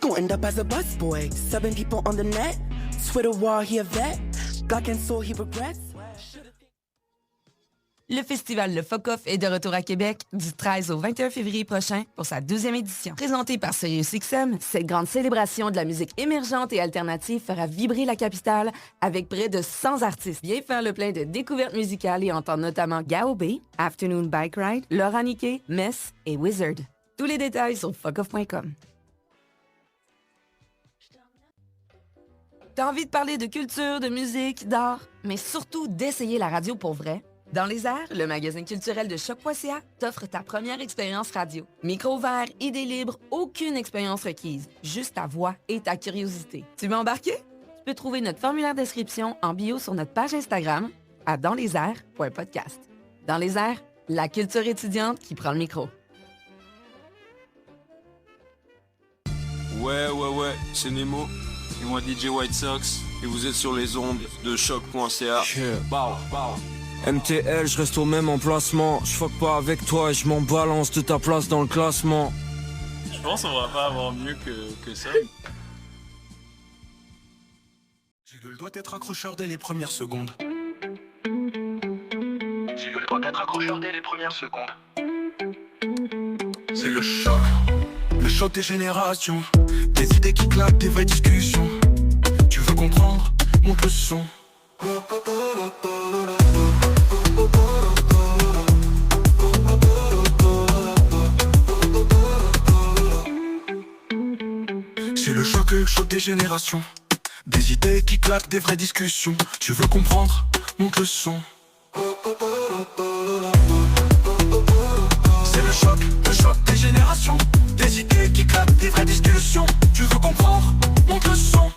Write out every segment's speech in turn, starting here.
gon' end up as a busboy, subbing people on the net. Twitter war, he a vet. Glock and soul, he regrets. Le festival Le Fuck-Off est de retour à Québec du 13 au 21 février prochain pour sa 2e édition. Présenté par SiriusXM, cette grande célébration de la musique émergente et alternative fera vibrer la capitale avec près de 100 artistes. Viens faire le plein de découvertes musicales et entendre notamment Gao B, Afternoon Bike Ride, Laura Niquet, Mess et Wizard. Tous les détails sur fuckoff.com. T'as envie de parler de culture, de musique, d'art, mais surtout d'essayer la radio pour vrai? Dans les airs, le magazine culturel de Choc.ca t'offre ta première expérience radio. Micro ouvert, idées libres, aucune expérience requise, juste ta voix et ta curiosité. Tu veux embarquer? Tu peux trouver notre formulaire d'inscription en bio sur notre page Instagram à danslesairs.podcast. Dans les airs, la culture étudiante qui prend le micro. Ouais, c'est Nemo, et moi DJ White Sox, et vous êtes sur les ondes de choc.ca. MTL, je reste au même emplacement. Je fuck pas avec toi et je m'en balance de ta place dans le classement. Je pense qu'on va pas avoir mieux que ça. J'ai le droit d'être accrocheur dès les premières secondes. J'ai le droit d'être accrocheur dès les premières secondes. C'est le choc des générations. Des idées qui claquent, des vraies discussions. Tu veux comprendre, monte le son. C'est le choc des générations. Des idées qui claquent, des vraies discussions. Tu veux comprendre, monte le son. C'est le choc des générations. Des idées qui claquent, des vraies discussions. Tu veux comprendre, monte le son.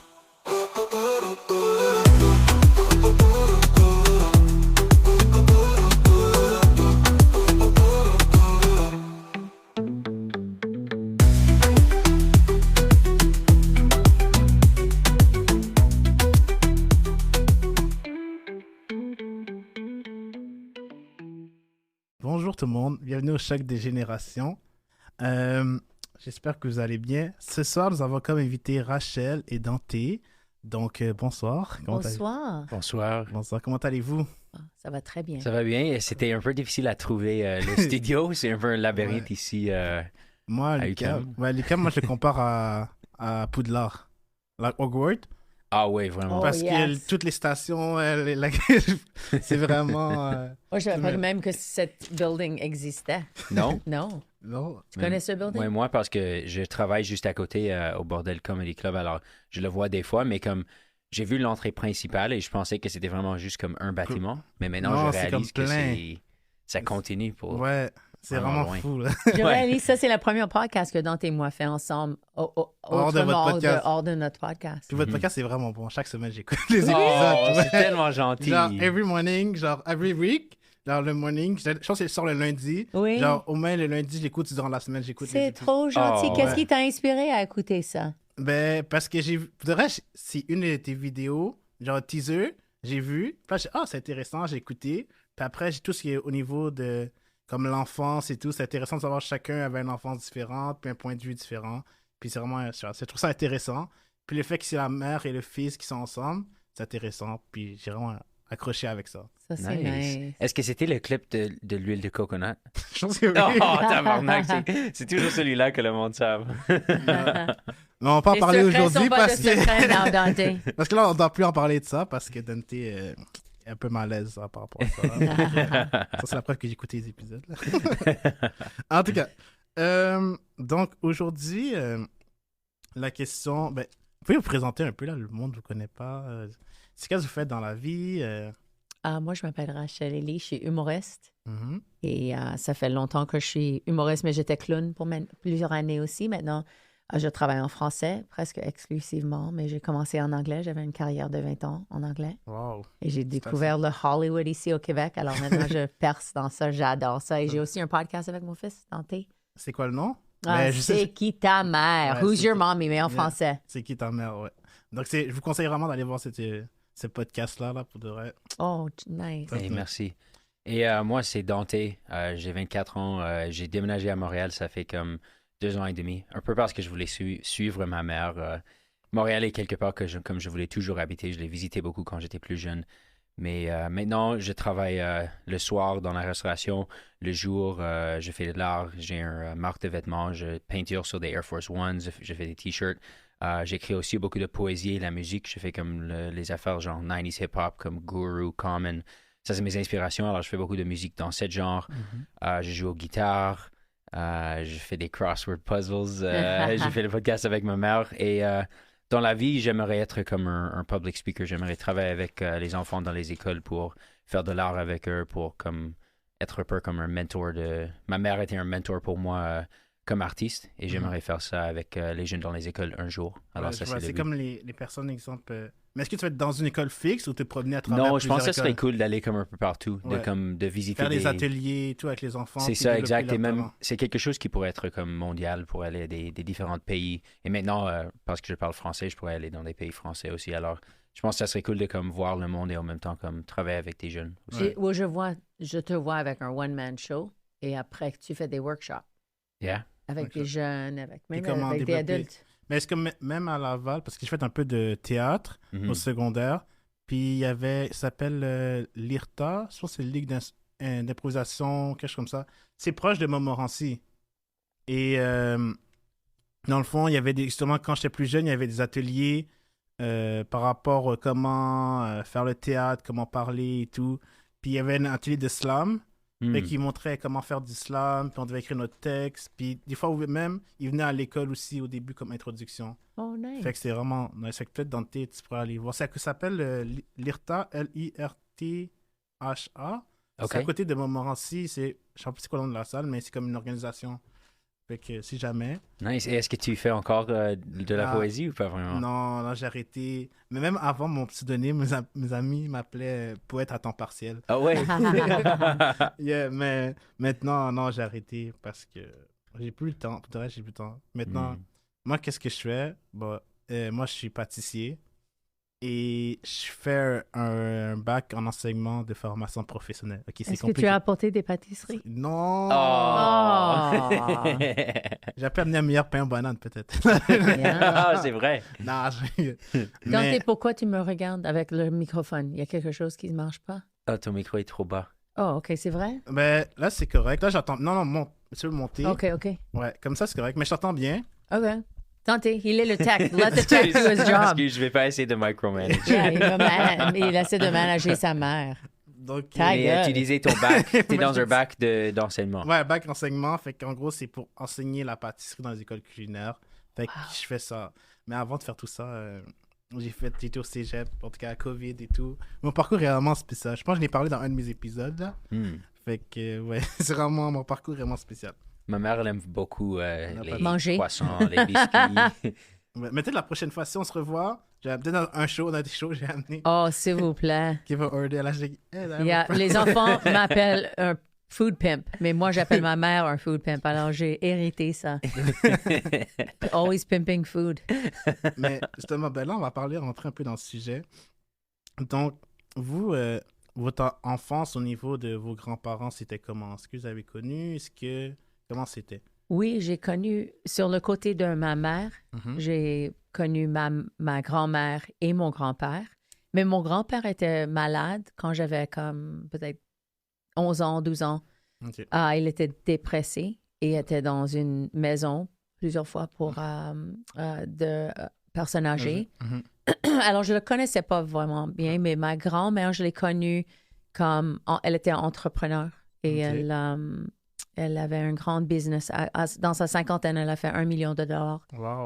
Bonjour tout le monde, bienvenue au Choc des Générations. J'espère que vous allez bien. Ce soir, nous avons comme invité Rachel et Dante. Donc, bonsoir. Bonsoir. Bonsoir. Bonsoir, comment allez-vous? Ça va très bien. Ça va bien. C'était un peu difficile à trouver le studio. C'est un peu un labyrinthe ici. Moi, l'UQAM, moi, je le compare à Poudlard. Like Hogwarts. Ah oui, vraiment. Parce que toutes les stations, c'est vraiment... Moi, je savais même que cette building existait. Non? Non. Non. Tu connais ce building? Oui, moi, parce que je travaille juste à côté au Bordel Comedy Club, alors je le vois des fois, mais comme j'ai vu l'entrée principale et je pensais que c'était vraiment juste comme un bâtiment, mais maintenant je réalise que ça continue pour... Ouais. C'est vraiment loin. fou, là. Je réalise, ça, c'est la première podcast que Dante et moi fait ensemble hors de notre podcast. Puis votre podcast, c'est vraiment bon. Chaque semaine, j'écoute les épisodes. C'est tellement gentil. Genre, every morning, genre, every week, genre, le morning, je pense que je sort le lundi. Oui. Genre, au moins, le lundi, je l'écoute durant la semaine, j'écoute les C'est épisodes. trop gentil. Qu'est-ce ouais. qui t'a inspiré à écouter ça? Ben, parce que j'ai vu... De vrai, c'est une de tes vidéos, genre, teaser, j'ai vu. Puis là, j'ai dit, c'est intéressant, j'ai écouté. Puis après, j'ai tout ce qui est au niveau de... Comme l'enfance et tout, c'est intéressant de savoir que chacun avait une enfance différente, puis un point de vue différent. Puis c'est vraiment, je trouve ça intéressant. Puis le fait que c'est la mère et le fils qui sont ensemble, c'est intéressant. Puis j'ai vraiment accroché avec ça. Ça, c'est nice. Est-ce que c'était le clip de l'huile de coconut? Je pense que oui. Oh, tabarnak, c'est toujours celui-là que le monde savent. Mais on va pas en parler aujourd'hui parce que... parce que là, on ne doit plus en parler de ça parce que Dante... est un peu malaise par rapport à ça. Ça, c'est la preuve que j'ai écouté les épisodes. En tout cas, donc aujourd'hui, la question... Ben, vous pouvez vous présenter un peu, là, le monde ne vous connaît pas. C'est qu'est-ce que vous faites dans la vie? Moi, je m'appelle Rachel Elie, je suis humoriste. Mm-hmm. Et ça fait longtemps que je suis humoriste, mais j'étais clown pour plusieurs années aussi. Maintenant, je travaille en français, presque exclusivement, mais j'ai commencé en anglais. J'avais une carrière de 20 ans en anglais. Wow. Et j'ai découvert le Hollywood ici au Québec. Alors maintenant, je perce dans ça. J'adore ça. Et j'ai aussi un podcast avec mon fils, Dante. C'est quoi le nom? C'est qui ta mère? Ouais, Who's your mommy? Mais en français. C'est qui ta mère, ouais. Donc, je vous conseille vraiment d'aller voir ce podcast-là, là, pour de vrai. Oh, nice. Hey, merci. Et moi, c'est Dante. J'ai 24 ans. J'ai déménagé à Montréal. Ça fait comme 2 ans et demi. Un peu parce que je voulais suivre ma mère. Montréal est quelque part comme je voulais toujours habiter. Je l'ai visité beaucoup quand j'étais plus jeune. Mais maintenant, je travaille le soir dans la restauration. Le jour, je fais de l'art. J'ai une marque de vêtements. Je peinture sur des Air Force Ones. Je fais des t-shirts. J'écris aussi beaucoup de poésie et la musique. Je fais comme les affaires genre 90s hip-hop comme Guru, Common. Ça, c'est mes inspirations. Alors, je fais beaucoup de musique dans ce genre. Je joue aux guitares. Je fais des crossword puzzles. J'ai fait le podcast avec ma mère. Et dans la vie, j'aimerais être comme un public speaker. J'aimerais travailler avec les enfants dans les écoles pour faire de l'art avec eux, pour comme être un peu comme un mentor de... Ma mère était un mentor pour moi comme artiste et j'aimerais faire ça avec les jeunes dans les écoles un jour. Alors ça, c'est comme les personnes, exemple... Mais est-ce que tu vas être dans une école fixe ou te promener à travers Non, je pense que écoles? ce serait cool d'aller comme un peu partout, de visiter faire des ateliers et tout avec les enfants. C'est ça, exact. Et même, c'est quelque chose qui pourrait être comme mondial pour aller à des différents pays. Et maintenant, parce que je parle français, je pourrais aller dans des pays français aussi. Alors, je pense que ça serait cool de comme voir le monde et en même temps comme travailler avec des jeunes aussi. Oui, je te vois avec un one-man show et après tu fais des workshops. Yeah. Avec des jeunes, avec des adultes. Mais est-ce que même à Laval, parce que je fais un peu de théâtre au secondaire, puis il y avait, ça s'appelle l'IRTA, je pense que c'est Ligue d'improvisation, quelque chose comme ça. C'est proche de Montmorency. Et dans le fond, il y avait justement, quand j'étais plus jeune, il y avait des ateliers par rapport à comment faire le théâtre, comment parler et tout. Puis il y avait un atelier de slam. Qui montrait comment faire du slam, puis on devait écrire notre texte. Puis des fois, même, ils venaient à l'école aussi au début comme introduction. Oh, nice. Fait que c'est vraiment... Fait que peut-être dans tu pourrais aller voir. Ça s'appelle l'IRTA, L-I-R-T-H-A. Okay. C'est à côté de Montmorency. Je sais pas c'est quoi le nom de la salle, mais c'est comme une organisation. Fait que si jamais... Nice. Et est-ce que tu fais encore de la poésie ou pas vraiment? Non, j'ai arrêté. Mais même avant mon pseudonyme, mes amis m'appelaient poète à temps partiel. Ah ouais? Mais maintenant, non, j'ai arrêté parce que j'ai plus le temps. Pour le reste, j'ai plus le temps. Maintenant, moi, qu'est-ce que je fais? Moi, je suis pâtissier. Et je fais un bac en enseignement de formation professionnelle. Okay, Est-ce que tu as apporté des pâtisseries? Non! Oh! J'ai amené un meilleur pain aux bananes, peut-être. Ah, c'est vrai. Non, Dante, pourquoi tu me regardes avec le microphone? Il y a quelque chose qui ne marche pas? Ah, ton micro est trop bas. Oh, OK, c'est vrai? Mais là, c'est correct. Là, j'entends... Non, tu veux monter? OK. Ouais, comme ça, c'est correct. Mais je t'entends bien. OK. Dante, il est le tech. Let the tech do his job. Excuse, je vais pas essayer de micromanager. Il essaie de manager sa mère. Donc, tu disais ton bac. T'es dans un bac d'enseignement. Ouais, bac d'enseignement. Fait qu'en gros, c'est pour enseigner la pâtisserie dans les écoles culinaires. Fait que je fais ça. Mais avant de faire tout ça, j'étais au cégep, en tout cas à COVID et tout. Mon parcours est vraiment spécial. Je pense que je l'ai parlé dans un de mes épisodes. Là. Fait que, ouais, c'est vraiment mon parcours vraiment spécial. Ma mère, elle aime beaucoup les poissons, les biscuits. Mais peut-être la prochaine fois, si on se revoit, peut-être dans un show, dans des shows, j'ai amené. Oh, s'il vous plaît. Qui va order. Les enfants m'appellent un food pimp, mais moi, j'appelle ma mère un food pimp. Alors, j'ai hérité ça. Always pimping food. Mais justement, là, on va rentrer un peu dans le sujet. Donc, vous, votre enfance au niveau de vos grands-parents, c'était comment? Est-ce que vous avez connu? Comment c'était? Oui, j'ai connu, sur le côté de ma mère, j'ai connu ma grand-mère et mon grand-père. Mais mon grand-père était malade quand j'avais comme peut-être 11 ans, 12 ans. Okay. Il était dépressé et était dans une maison plusieurs fois pour de personnes âgées. Alors, je ne le connaissais pas vraiment bien, mais ma grand-mère, je l'ai connue comme... Elle était entrepreneur et elle avait un grand business. Dans sa cinquantaine, elle a fait $1 million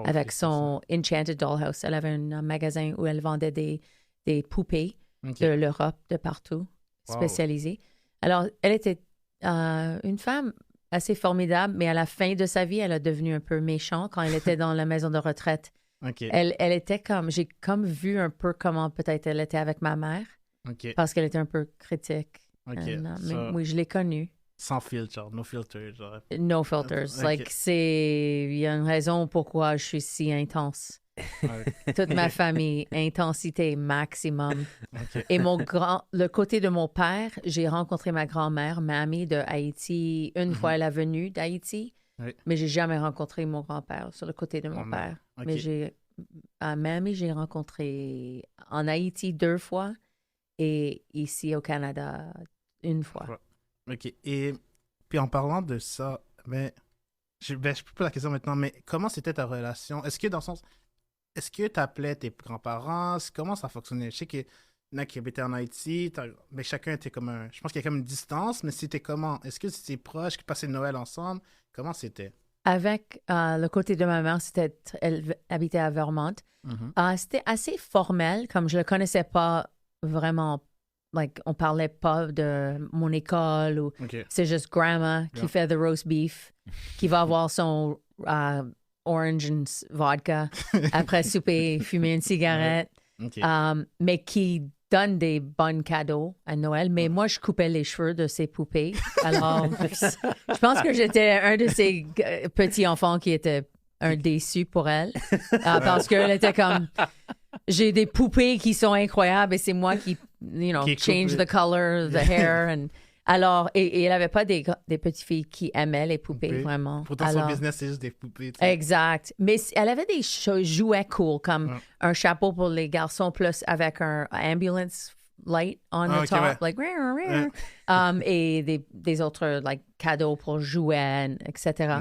avec son Enchanted Dollhouse. Elle avait un magasin où elle vendait des poupées de l'Europe, de partout, spécialisées. Alors, elle était une femme assez formidable, mais à la fin de sa vie, elle a devenu un peu méchante quand elle était dans la maison de retraite. Elle était comme... J'ai comme vu un peu comment peut-être elle était avec ma mère, parce qu'elle était un peu critique. Mais oui, je l'ai connue. Sans filtre, no filter. Genre. No filters. Il y a une raison pourquoi je suis si intense. Toute ma famille, intensité maximum. Et le côté de mon père, j'ai rencontré ma grand-mère, Mamie de Haïti. Une fois, elle est venue d'Haïti. Oui. mais j'ai jamais rencontré mon grand-père sur le côté de mon père. OK. Mais à Miami, j'ai rencontré en Haïti 2 fois et ici au Canada 1 fois. OK. Et puis en parlant de ça, je peux poser la question maintenant, mais comment c'était ta relation? Est-ce que tu appelais tes grands-parents? Comment ça fonctionnait? Je sais qu'il y en a qui habitaient en Haïti, mais chacun était comme je pense qu'il y a comme une distance, mais c'était comment? Est-ce que c'était proche, qu'ils passaient Noël ensemble? Comment c'était? Avec le côté de ma mère, elle habitait à Vermont. C'était assez formel, comme je le connaissais pas vraiment. On parlait pas de mon école ou c'est juste grandma qui fait the roast beef, qui va avoir son orange and vodka après souper, fumer une cigarette, mais qui donne des bons cadeaux à Noël. Mais moi, je coupais les cheveux de ses poupées. Alors, je pense que j'étais un de ces petits enfants qui était un déçu pour elle parce qu'elle était comme... J'ai des poupées qui sont incroyables et c'est moi qui change the color, the hair. Alors, et elle n'avait pas des petites filles qui aimaient les poupées, vraiment. Pourtant, son business, c'est juste des poupées. Exact. Mais elle avait des jouets cool, comme un chapeau pour les garçons, plus avec un ambulance light on the top, et des autres cadeaux pour jouets, etc.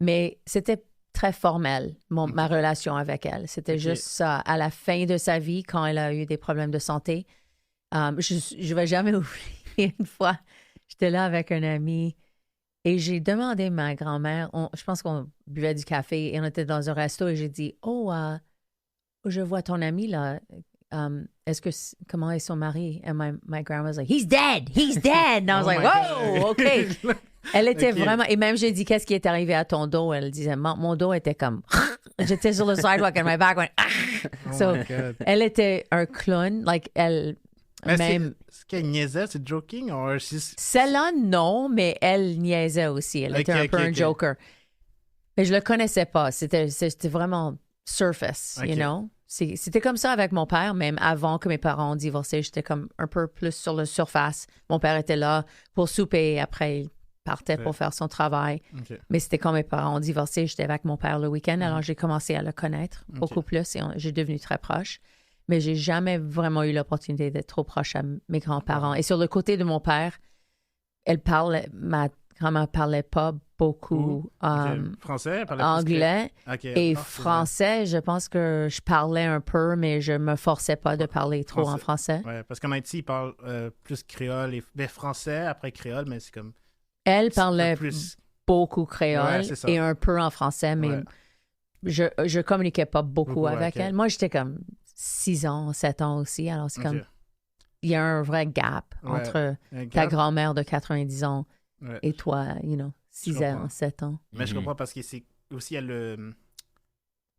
Mais c'était très formel, ma relation avec elle. C'était juste ça. À la fin de sa vie, quand elle a eu des problèmes de santé, je ne vais jamais oublier une fois, j'étais là avec un ami et j'ai demandé à ma grand-mère, je pense qu'on buvait du café et on était dans un resto et j'ai dit, je vois ton ami là. Comment est son mari? And my grandma was like, he's dead! And I was like, oh, OK. Elle était vraiment... Et même, j'ai dit, qu'est-ce qui est arrivé à ton dos? Elle disait, mon dos était comme... J'étais sur le sidewalk and my back went... Elle était un clown. Est-ce qu'elle niaisait? C'est joking? Celle-là, non, mais elle niaisait aussi. Elle était un peu un joker. Mais je le connaissais pas. C'était vraiment surface, you know? C'était comme ça avec mon père, même avant que mes parents ont divorcé. J'étais comme un peu plus sur la surface. Mon père était là pour souper. Après, il partait pour faire son travail. Mais c'était quand mes parents ont divorcé. J'étais avec mon père le week-end. Alors, j'ai commencé à le connaître beaucoup plus et j'ai devenu très proche. Mais j'ai jamais vraiment eu l'opportunité d'être trop proche à mes grands-parents. Et sur le côté de mon père, ma grand-mère parlait pas beaucoup français, anglais et français. Je pense que je parlais un peu, mais je me forçais pas de parler trop en français. Ouais, parce qu'en Haïti, ils parlent plus créole et français après créole, mais c'est comme... Elle parlait beaucoup créole et un peu en français, mais je communiquais pas beaucoup avec elle. Moi, j'étais comme 6 ans, 7 ans aussi, alors c'est comme... Il y a un vrai gap entre ta grand-mère de 90 ans et toi, 6 ans, 7 ans. Mais je comprends parce que c'est aussi, il y a le...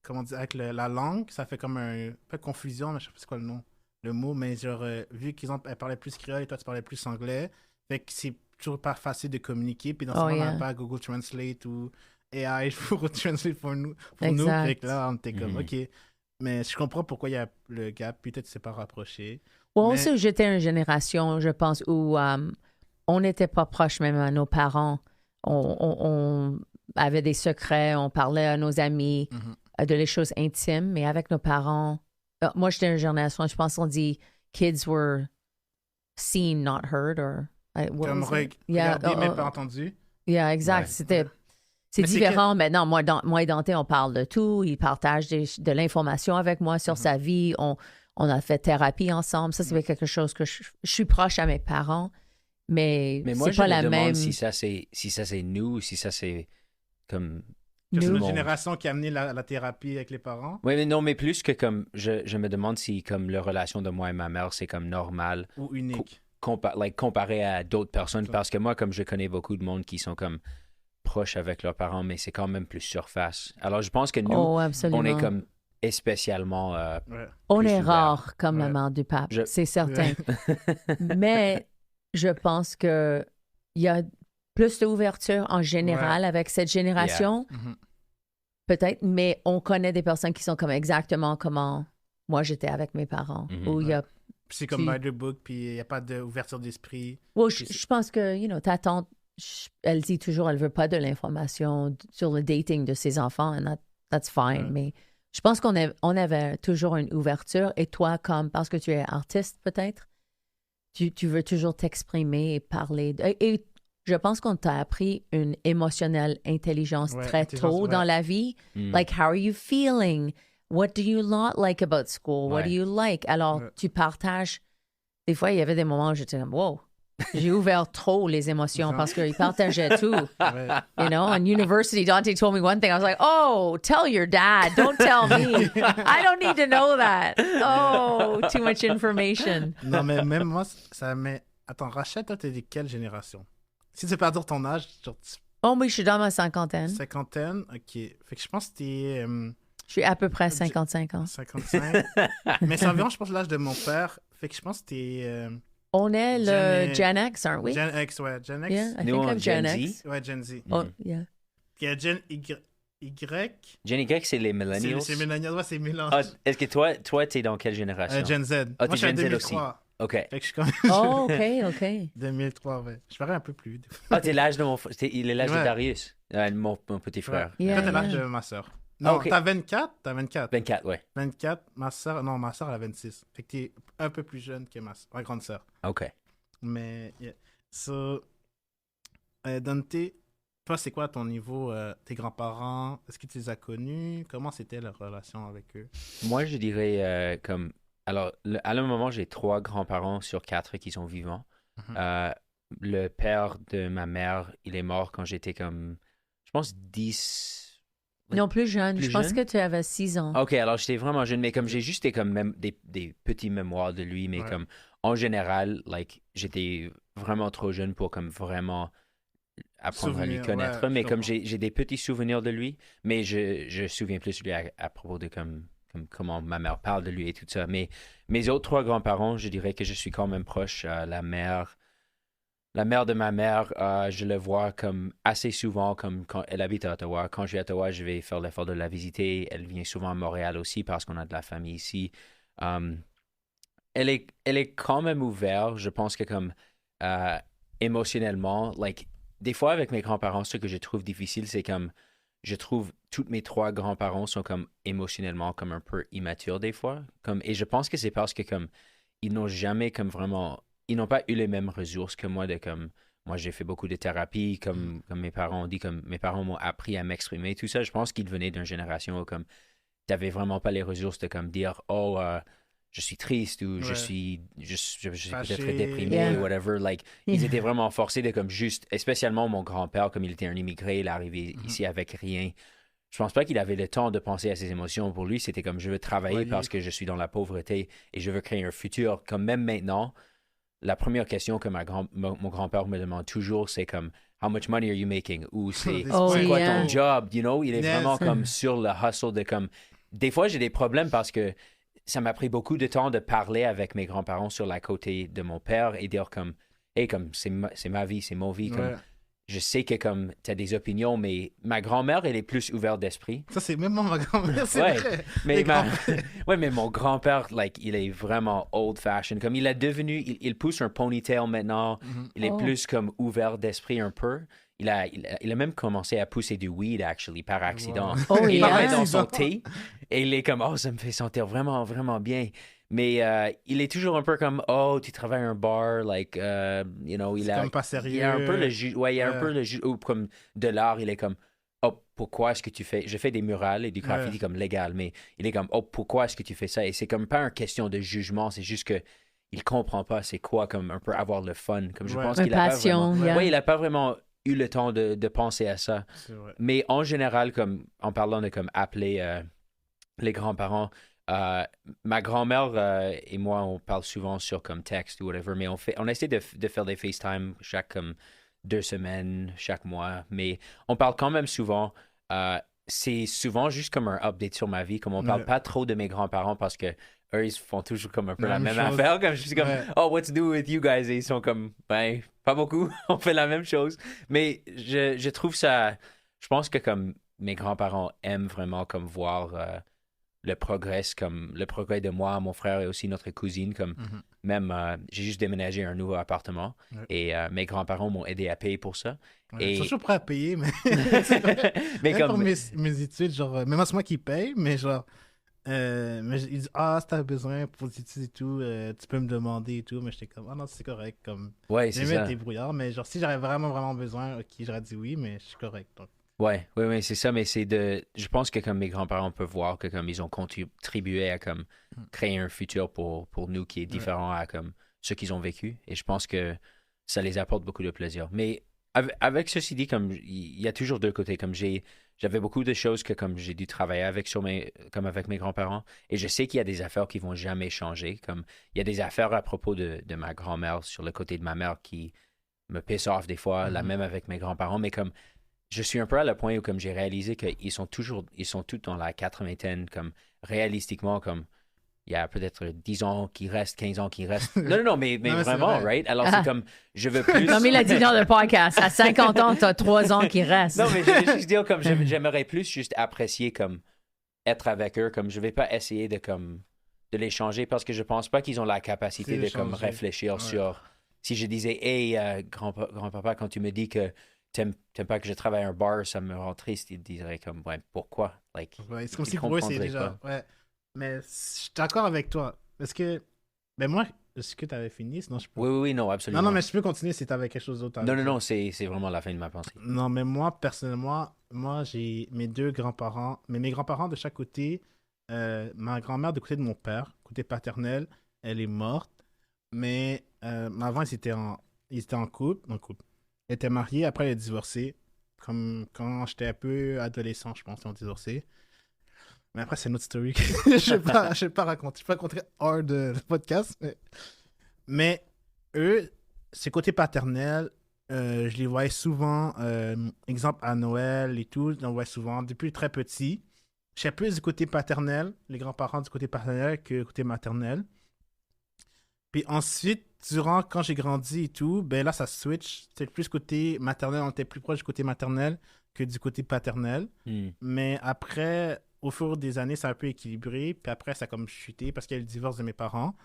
Comment dire, avec la langue, ça fait comme un peu de confusion, mais je sais pas c'est quoi le mot, mais genre, vu qu'elle parlait plus créole et toi, tu parlais plus anglais, fait que c'est toujours pas facile de communiquer, puis dans ce moment, on n'a pas Google Translate ou AI pour translate pour nous. Fait que là, on était comme, OK. Mais je comprends pourquoi il y a le gap, peut-être c'est pas rapproché. Ouais, aussi, j'étais une génération, je pense, où on n'était pas proche même à nos parents. On avait des secrets, on parlait à nos amis de les choses intimes, mais avec nos parents, moi, j'étais une génération, je pense qu'on dit kids were seen, not heard, or... Comme regardé, mais pas entendu. Yeah, exact. C'est différent. Maintenant, moi et Dante, on parle de tout. Il partage de l'information avec moi sur sa vie. On a fait thérapie ensemble. Ça, c'est quelque chose que je suis proche à mes parents, mais moi, c'est pas la même. Si ça, c'est nous, si ça, c'est comme... C'est une génération qui a amené la thérapie avec les parents. Oui, mais non, mais plus que comme... Je me demande si comme la relation de moi et ma mère, c'est comme normal. Ou unique. Comparé à d'autres personnes. Parce que moi, comme je connais beaucoup de monde qui sont comme proches avec leurs parents, mais c'est quand même plus surface. Alors, je pense que nous, on est comme spécialement on est rare comme la mère du pape, c'est certain. Mais je pense qu'il y a plus d'ouverture en général avec cette génération. Peut-être, mais on connaît des personnes qui sont comme exactement comment moi j'étais avec mes parents. Où il y a c'est comme by the book, puis il n'y a pas d'ouverture d'esprit. Je pense que, ta tante elle dit toujours, elle veut pas de l'information sur le dating de ses enfants, and that's fine. Mais je pense qu'on avait toujours une ouverture. Et toi, parce que tu es artiste peut-être, tu veux toujours t'exprimer et parler. Et je pense qu'on t'a appris une émotionnelle intelligence très tôt dans la vie. Like, how are you feeling? What do you not like about school? What do you like? Alors, tu partages. Des fois, il y avait des moments où j'étais comme, wow, j'ai ouvert trop les émotions parce qu'ils partageaient tout. You know, in university, Dante told me one thing. I was like, oh, tell your dad. Don't tell me. I don't need to know that. Oh, too much information. Non, mais même moi, ça met... Attends, Rachel, toi, t'es de quelle génération? Si tu peux pas dire ton âge, genre... Oh, oui, je suis dans ma cinquantaine. Cinquantaine, OK. Fait que je pense que t'es... Je suis à peu près 55 ans. 55. Mais c'est environ, je pense, l'âge de mon père. Fait que je pense que t'es... On est le Gen X, aren't we? Gen X, ouais. Gen X. Yeah, I think I'm Gen X. Ouais, Gen Z. Oh, yeah. Il y a Gen Y. Gen Y, c'est les millennials. C'est millennials, ouais, c'est mélange. Ah, est-ce que toi, t'es dans quelle génération? Gen Z. Ah, moi, je suis en Gen Z 2003. aussi. OK. Fait que je suis comme... Oh, OK. 2003, ouais. Je parais un peu plus. Ah, t'es l'âge de il est l'âge de Darius, mon petit frère. Ouais. Toi, t'es l'âge de ma soeur. Non, okay. T'as 24? T'as 24. 24, ouais. 24. Ma soeur, elle a 26. Fait que t'es un peu plus jeune que ma grande soeur. OK. Mais, yeah. So, Dante, toi, c'est quoi ton niveau, tes grands-parents? Est-ce que tu les as connus? Comment c'était leur relation avec eux? Moi, je dirais comme... Alors, à le moment, j'ai 3 grands-parents sur 4 qui sont vivants. Le père de ma mère, il est mort quand j'étais comme, je pense, 10... Non, plus jeune. Je pense que tu avais 6 ans. OK, alors j'étais vraiment jeune, mais comme j'ai juste comme même des petits mémoires de lui, mais comme en général, like, j'étais vraiment trop jeune pour comme vraiment apprendre à lui connaître. Mais comme j'ai des petits souvenirs de lui, mais je souviens plus de lui à propos de comme comment ma mère parle de lui et tout ça. Mais mes autres 3 grands-parents, je dirais que je suis quand même proche. La mère de ma mère, je le vois comme assez souvent, comme quand elle habite à Ottawa. Quand je vais à Ottawa, je vais faire l'effort de la visiter. Elle vient souvent à Montréal aussi parce qu'on a de la famille ici. Elle est quand même ouverte. Je pense que comme émotionnellement, like, des fois avec mes grands-parents, ce que je trouve difficile, c'est comme je trouve tous mes 3 grands-parents sont comme émotionnellement comme un peu immatures des fois. Et je pense que c'est parce que comme ils n'ont jamais comme vraiment... Ils n'ont pas eu les mêmes ressources que moi moi j'ai fait beaucoup de thérapie comme mes parents ont dit, comme mes parents m'ont appris à m'exprimer, tout ça. Je pense qu'ils venaient d'une génération où comme t'avais vraiment pas les ressources de comme dire je suis triste ou je suis peut-être déprimé ou whatever. Like ils étaient vraiment forcés de comme juste, spécialement mon grand-père, comme il était un immigré, il est arrivé ici avec rien. Je pense pas qu'il avait le temps de penser à ses émotions. Pour lui, c'était comme je veux travailler parce que je suis dans la pauvreté et je veux créer un futur. Comme même maintenant, la première question que mon grand-père me demande toujours, c'est comme « How much money are you making? » ou c'est quoi ton job? You know? Il est vraiment comme sur le hustle de comme... Des fois, j'ai des problèmes parce que ça m'a pris beaucoup de temps de parler avec mes grands-parents sur la côté de mon père et dire comme « Hey, comme c'est ma vie, c'est mon vie. » Comme, je sais que comme tu as des opinions, mais ma grand-mère, elle est plus ouverte d'esprit. Ça, c'est même ma grand-mère, c'est vrai. Mais mon grand-père, like, il est vraiment old-fashioned. Comme il est devenu, il pousse un ponytail maintenant. Il est plus comme ouvert d'esprit un peu. Il a même commencé à pousser du weed, actually, par accident. Wow. Il met dans son thé et il est comme, ça me fait sentir vraiment, vraiment bien. Mais il est toujours un peu comme, tu travailles à un bar, like, you know, il a... comme pas sérieux. Il a un peu le jus, il y a un peu le jus, ou comme de l'art, il est comme, pourquoi est-ce que tu fais... Je fais des murales et du graffiti comme légal, mais il est comme, pourquoi est-ce que tu fais ça? Et c'est comme pas une question de jugement, c'est juste que il comprend pas c'est quoi, comme un peu avoir le fun. Comme je pense qu'il a pas vraiment... il a pas vraiment eu le temps de penser à ça. Mais en général, comme en parlant de comme appeler les grands-parents, ma grand-mère et moi, on parle souvent sur comme texte ou whatever, mais on essaie de faire des FaceTime chaque comme 2 semaines, chaque mois, mais on parle quand même souvent. C'est souvent juste comme un update sur ma vie, comme on parle pas trop de mes grands-parents parce que eux, ils font toujours comme un peu la même affaire. Comme je suis comme, what's to do with you guys? Et ils sont comme, pas beaucoup, on fait la même chose. Mais je trouve ça, je pense que comme mes grands-parents aiment vraiment comme voir le progrès de moi, mon frère et aussi notre cousine. Comme même, j'ai juste déménagé un nouveau appartement et mes grands-parents m'ont aidé à payer pour ça. Je suis toujours prêt à payer, mais, mais comme... pour mes études, genre, même c'est moi qui paye, mais genre, mais ils disent, si t'as besoin pour les études et tout, tu peux me demander et tout, mais j'étais comme, non, c'est correct, comme, ouais, c'est ça. Débrouillard, mais genre, si j'avais vraiment besoin, ok, j'aurais dit oui, mais je suis correct, donc. Ouais, c'est ça, mais je pense que comme mes grands-parents peuvent voir que comme ils ont contribué à comme créer un futur pour nous qui est différent à comme ce qu'ils ont vécu, et je pense que ça les apporte beaucoup de plaisir. Mais avec ceci dit, comme il y a toujours deux côtés, comme j'avais beaucoup de choses que comme j'ai dû travailler avec comme avec mes grands-parents, et je sais qu'il y a des affaires qui vont jamais changer, comme il y a des affaires à propos de ma grand-mère sur le côté de ma mère qui me piss off des fois, la même avec mes grands-parents, mais comme je suis un peu à le point où comme j'ai réalisé qu'ils sont tous dans la 80aine, comme réalistiquement, comme il y a peut-être 10 ans qui restent, 15 ans qui restent. Non, mais non, vraiment, right? Alors c'est comme, je veux plus... Non, mais il a dit dans le podcast, à 50 ans, t'as 3 ans qui restent. Non, mais je veux juste dire, comme, j'aimerais plus juste apprécier, comme, être avec eux, comme, je vais pas essayer de les changer parce que je pense pas qu'ils ont la capacité de comme, réfléchir sur... Si je disais, hey, grand-papa, quand tu me dis que t'aimes pas que je travaille à un bar, ça me rend triste. Il dirait comme, ouais, pourquoi? Like, c'est comme si pour eux, c'est déjà... Ouais. Mais je suis d'accord avec toi. Parce que, moi, est-ce que tu avais fini? Sinon, je peux... Oui, non, absolument. Non, mais je peux continuer si tu avais quelque chose d'autre à dire. Non, c'est vraiment la fin de ma pensée. Non, mais moi, personnellement, j'ai mes deux grands-parents, mais mes grands-parents de chaque côté, ma grand-mère du côté de mon père, côté paternel, elle est morte. Mais avant, ils étaient en couple. Elle était mariée, après elle est divorcée. Comme quand j'étais un peu adolescent, je pense, ils ont divorcé. Mais après, c'est une autre story que je vais pas raconter. Je vais pas raconter hors de podcast. Mais eux, c'est côté paternel. Je les voyais souvent, exemple à Noël et tout, je les voyais souvent depuis très petit. Je sais plus du côté paternel, les grands-parents du côté paternel que du côté maternel. Puis ensuite, quand j'ai grandi et tout, ben là, ça switch. C'est plus côté maternel, on était plus proche du côté maternel que du côté paternel. Mais après, au fur des années, ça a un peu équilibré. Puis après, ça a comme chuté parce qu'il y a eu le divorce de mes parents.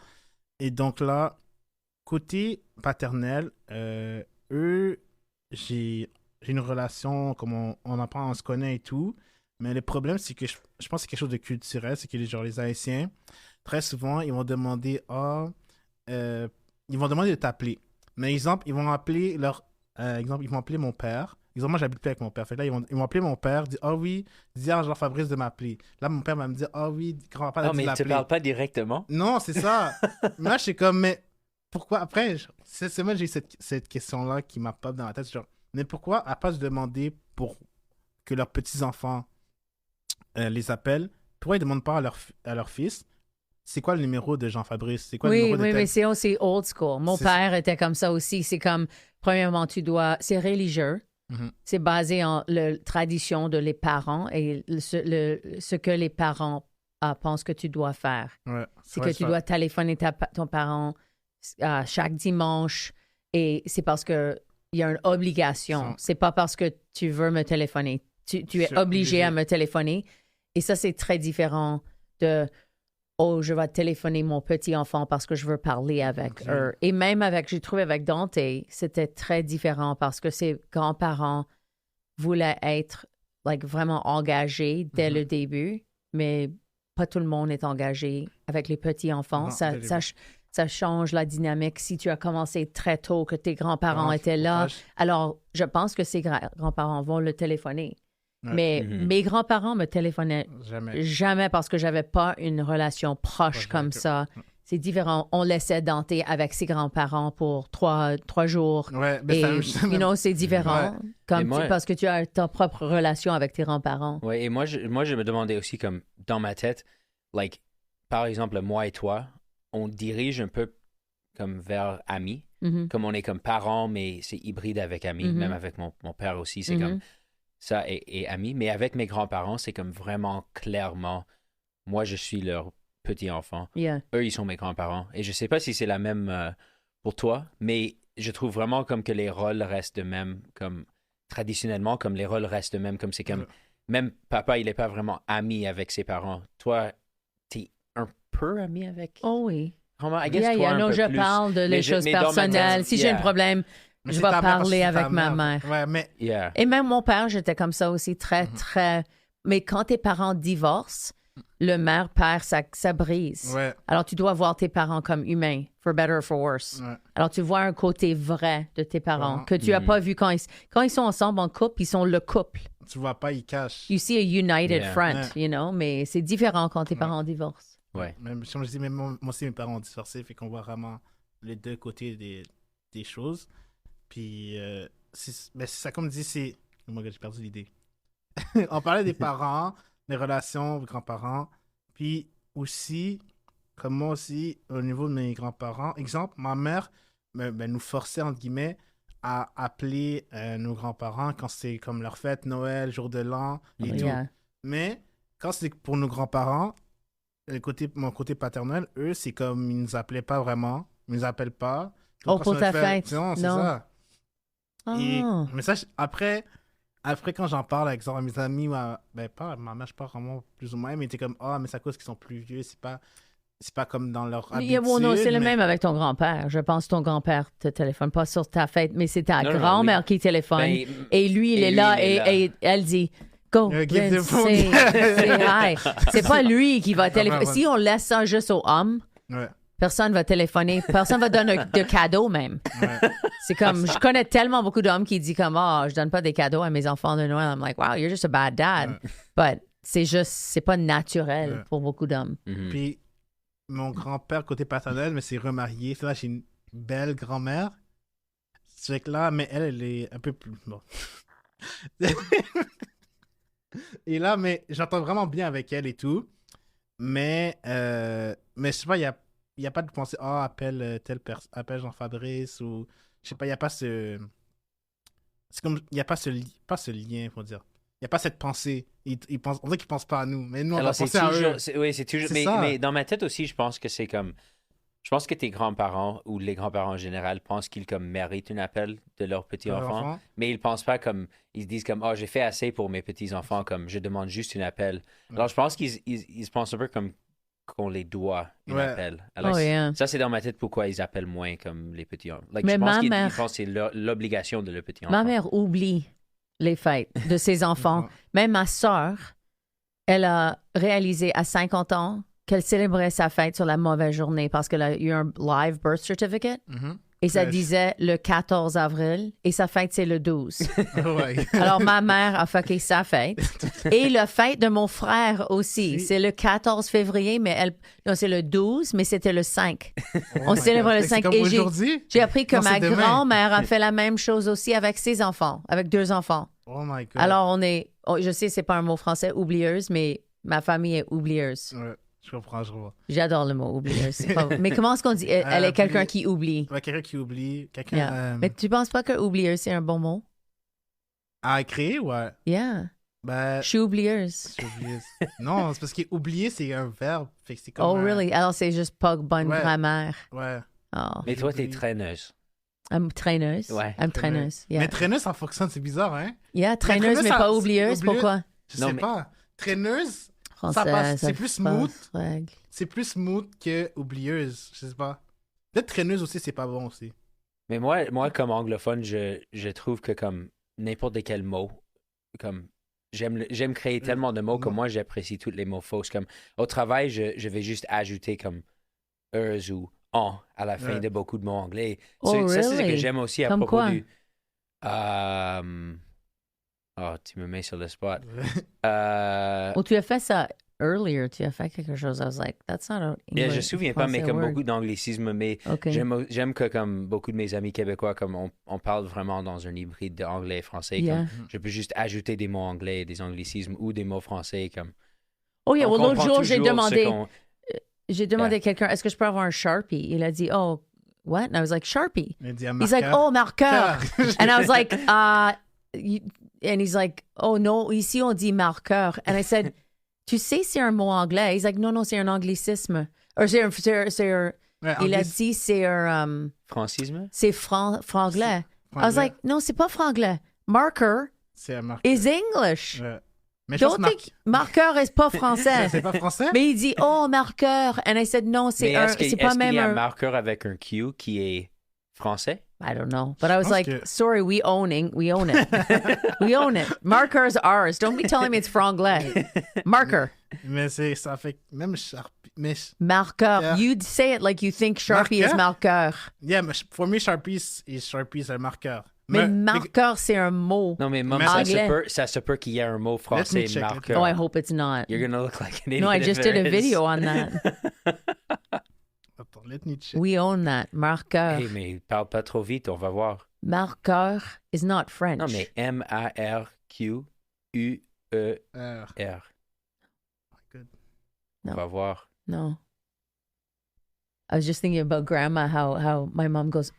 Et donc là, côté paternel, eux, j'ai une relation, comme on apprend, on se connaît et tout. Mais le problème, c'est que je pense que c'est quelque chose de culturel. C'est que les Haïtiens, très souvent, ils vont demander ils vont demander de t'appeler. Mais exemple, ils vont appeler ils vont appeler mon père. Exemple, moi, j'habite plus avec mon père. Fait que là, ils vont appeler mon père, dire oui, dis à Jean-Fabrice de m'appeler. Là, mon père va me dire oui, grand-papa a dit de l'appeler. Mais tu parles pas directement. Non, c'est ça. Moi, je suis comme, mais pourquoi après, c'est moi, j'ai cette question-là qui m'a pop dans la tête. Genre, mais pourquoi, à pas se demander pour que leurs petits-enfants les appellent, pourquoi ils ne demandent pas à leur fils? C'est quoi le numéro de Jean-Fabrice? C'est quoi le numéro de mais c'est aussi old school. Mon père était comme ça aussi. C'est comme, premièrement, c'est religieux. C'est basé en la tradition de les parents et ce que les parents pensent que tu dois faire. C'est que tu dois téléphoner ton parent chaque dimanche et c'est parce qu'il y a une obligation. C'est pas parce que tu veux me téléphoner. Tu es obligé à me téléphoner. Et ça, c'est très différent de je vais téléphoner mon petit enfant parce que je veux parler avec eux. Et même j'ai trouvé avec Dante, c'était très différent parce que ses grands-parents voulaient être vraiment engagés dès le début, mais pas tout le monde est engagé avec les petits enfants. Ça change la dynamique. Si tu as commencé très tôt, que tes grands-parents étaient là, alors je pense que ses grands-parents vont le téléphoner. Mais mes grands-parents me téléphonaient jamais parce que j'avais pas une relation proche comme ça. C'est différent. On laissait Dante avec ses grands-parents pour 3 jours. Ouais, mais c'est différent. Parce que tu as ta propre relation avec tes grands-parents. Oui, et moi, je me demandais aussi, comme dans ma tête, par exemple, moi et toi, on dirige un peu comme vers amis. Comme on est comme parents, mais c'est hybride avec amis. Même avec mon père aussi, c'est comme... ça et amis, mais avec mes grands-parents, c'est comme vraiment clairement, moi, je suis leur petit enfant. Eux, ils sont mes grands-parents. Et je sais pas si c'est la même pour toi, mais je trouve vraiment comme que les rôles restent de même, comme traditionnellement, comme les rôles restent de même, comme c'est comme, même papa, il est pas vraiment ami avec ses parents. Toi, un peu ami avec. Oh oui. I guess toi, un non, peu je plus. parle de les choses mais dans ma personnelles. tête, Si j'ai un problème, Mais je c'est vais ta mère, parler c'est avec ta ma mère. Ouais, mais Yeah. Et même mon père, j'étais comme ça aussi, très, très... Mais quand tes parents divorcent, le mère perd ça brise. ouais. Alors, tu dois voir tes parents comme humains, for better or for worse. Ouais. Alors, tu vois un côté vrai de tes parents Ouais. que tu n'as pas vu quand ils sont ensemble en couple, ils sont le couple. Tu vois pas, ils cachent. You see a united Yeah. front, Ouais. you know, mais c'est différent quand tes parents divorcent. Ouais. Même, comme je dis, même moi aussi, mes parents ont divorcé, fait qu'on voit vraiment les deux côtés des choses. Puis, mais c'est ça, comme dit, c'est... Oh my God, j'ai perdu l'idée. On parlait des parents, des relations, des grands-parents. Puis aussi, comme moi aussi, au niveau de mes grands-parents, exemple, ma mère nous forçait, entre guillemets, à appeler nos grands-parents quand c'est comme leur fête, Noël, jour de l'an et tout. Yeah. Mais quand c'est pour nos grands-parents, mon côté paternel, eux, c'est comme ils nous appelaient pas vraiment. Ils nous appellent pas. Oh, pour ta fête. Non, c'est Non. ça. Et, Ah. mais ça, après, quand j'en parle avec genre, mes amis, pas ma mère, je parle vraiment plus ou moins, mais t'es comme, mais c'est à cause qu'ils sont plus vieux, c'est pas comme dans leur habitude. Non, c'est le mais- même avec ton grand-père. Je pense que ton grand-père te téléphone pas sur ta fête, mais c'est ta Non, non, grand-mère oui. qui téléphone. Ben, Et lui, il et est lui, là il est là. et elle dit Go, give the Vince, phone. say hi. C'est pas lui qui va téléphoner. ouais. Si on laisse ça juste aux hommes, Ouais, personne va téléphoner. Personne va donner de cadeaux même. ouais. C'est comme, je connais tellement beaucoup d'hommes qui disent comme, je donne pas des cadeaux à mes enfants de Noël. I'm like, wow, you're just a bad dad. But c'est pas naturel Ouais. pour beaucoup d'hommes. Mhm. Puis, mon grand-père, côté paternel, mais c'est remarié. C'est là, j'ai une belle grand-mère. C'est que là, mais elle est un peu plus... Bon. Et là, mais j'entends vraiment bien avec elle et tout. Mais je sais pas, il y a pas de pensée, appelle telle personne, appelle Jean-Fabrice ou... Je sais pas, il n'y a pas ce... C'est comme... Il n'y a pas ce lien, faut dire. Il n'y a pas cette pensée. On dirait qu'ils pensent pas à nous. Mais nous, on va Alors, penser à eux. Oui, c'est toujours. C'est ça. Mais dans ma tête aussi, je pense que c'est comme. Je pense que tes grands-parents ou les grands-parents en général pensent qu'ils comme méritent un appel de leurs petits-enfants. Mais ils pensent pas comme. Ils se disent comme, j'ai fait assez pour mes petits-enfants, comme je demande juste un appel. Alors, je pense qu'ils se pensent un peu comme qu'on les doit un appel. Alors, ça, c'est dans ma tête pourquoi ils appellent moins comme les petits-enfants. Mais je pense ma qu'ils mère- ils pensent que c'est l'obligation de le petit-enfant. Ma mère oublie les fêtes de ses enfants. Même ma sœur, elle a réalisé à 50 ans qu'elle célébrait sa fête sur la mauvaise journée parce qu'elle a eu un live birth certificate Mhm. et ça Ouais. disait le 14 avril et sa fête, c'est le 12. Ouais. Alors, ma mère a fucké sa fête. Et la fête de mon frère aussi. Si. C'est le 14 février, mais non, c'est le 12, mais c'était le 5. On my célèbre God. le C'est 5. comme Et aujourd'hui? j'ai appris que Non, ma c'est demain. grand-mère a fait la même chose aussi avec ses enfants, avec 2 enfants. Oh my God. Alors, je sais, c'est pas un mot français, oublieuse, mais ma famille est oublieuse. Ouais, je comprends. J'adore le mot oublieuse. Mais comment est-ce qu'on dit? Elle est quelqu'un qui oublie. Ouais, quelqu'un qui oublie. Quelqu'un Yeah. Mais tu penses pas que oublieuse, c'est un bon mot? à écrire, ouais. Yeah. Ben, Je suis oublieuse. j'ai oublié. Non, c'est parce qu'oublier, c'est un verbe. Fait que c'est comme Oh, un- really? Alors, c'est juste pas bonne Ouais. grammaire. Ouais. Oh. Mais toi, t'es J'oublie. traîneuse. I'm traîneuse. Ouais. I'm traîneuse. Yeah. Mais traîneuse, ça fonctionne, c'est bizarre, hein? Yeah, traîneuse, mais ça- pas oublieuse. oublieuse- Pourquoi? Je Non, sais mais- pas. Traîneuse, Français, passe, ça c'est plus passe, smooth. règle. c'est plus smooth que oublieuse. Je sais pas. Peut-être traîneuse aussi, c'est pas bon aussi. Mais moi comme anglophone, je trouve que comme n'importe quel mot, comme j'aime créer tellement de mots que moi j'apprécie tous les mots fausses. Comme au travail, je vais juste ajouter comme ers ou en à la fin Ouais. de beaucoup de mots anglais. Oh, Ça, c'est ce que really? j'aime aussi à Comme propos quoi? du. Tu me mets sur le spot. Oh, tu as fait ça earlier. Tu as fait quelque chose. I was like, that's not a Yeah, je English- me souviens pas, mais français comme word. beaucoup d'anglicismes, mais OK. j'aime que comme beaucoup de mes amis québécois, comme on parle vraiment dans un hybride de anglais et français. Yeah. Comme je peux juste ajouter des mots anglais, des anglicismes ou des mots français. Comme Oh, yeah. on Well, l'autre comprend jour, j'ai toujours demandé, ce qu'on- à quelqu'un, est-ce que je peux avoir un Sharpie? Il a dit, oh, what? And I was like, Sharpie. Il dit un He's like, marqueur. oh, marqueur. And I was like, and he's like, oh non, ici on dit marqueur. And I said, tu sais, c'est un mot anglais. He's like, non, c'est un anglicisme. Or c'est un Ouais, il a anglis- dit, c'est un, Francisme? c'est franglais. I was franglais. like, no, c'est pas franglais. Marker C'est un marqueur. is English. Ouais. Mais je pense Don't think marqueur est pas français. c'est pas français? Mais il dit, oh, marqueur. And I said, non, c'est Mais c'est pas même est-ce qu'il y a un un... marqueur avec un Q qui est français? I don't know. But I was like, que- sorry, we own it. We own it. Marker's ours. Don't be telling me it's franglais. Marker. Mais ça fait même Sharpie. Mais, Marqueur. Yeah. You say it like you think Sharpie is marqueur. yeah, mais for me, Sharpie c'est un marqueur. Mais marqueur, c'est un mot. Non, mais Mais ça se peut qu'il y ait un mot français Let me check, marqueur. Oh, I hope it's not. You're gonna look like an idiot. No, I just did a if it is. video on that. Attends, let me check. We own that. Marqueur. Hey, mais parle pas trop vite, on va voir. Marqueur is not French. Non, mais M-A-R-Q-U-E-R. Good. On No. va voir. No. I was just thinking about grandma, how my mom goes,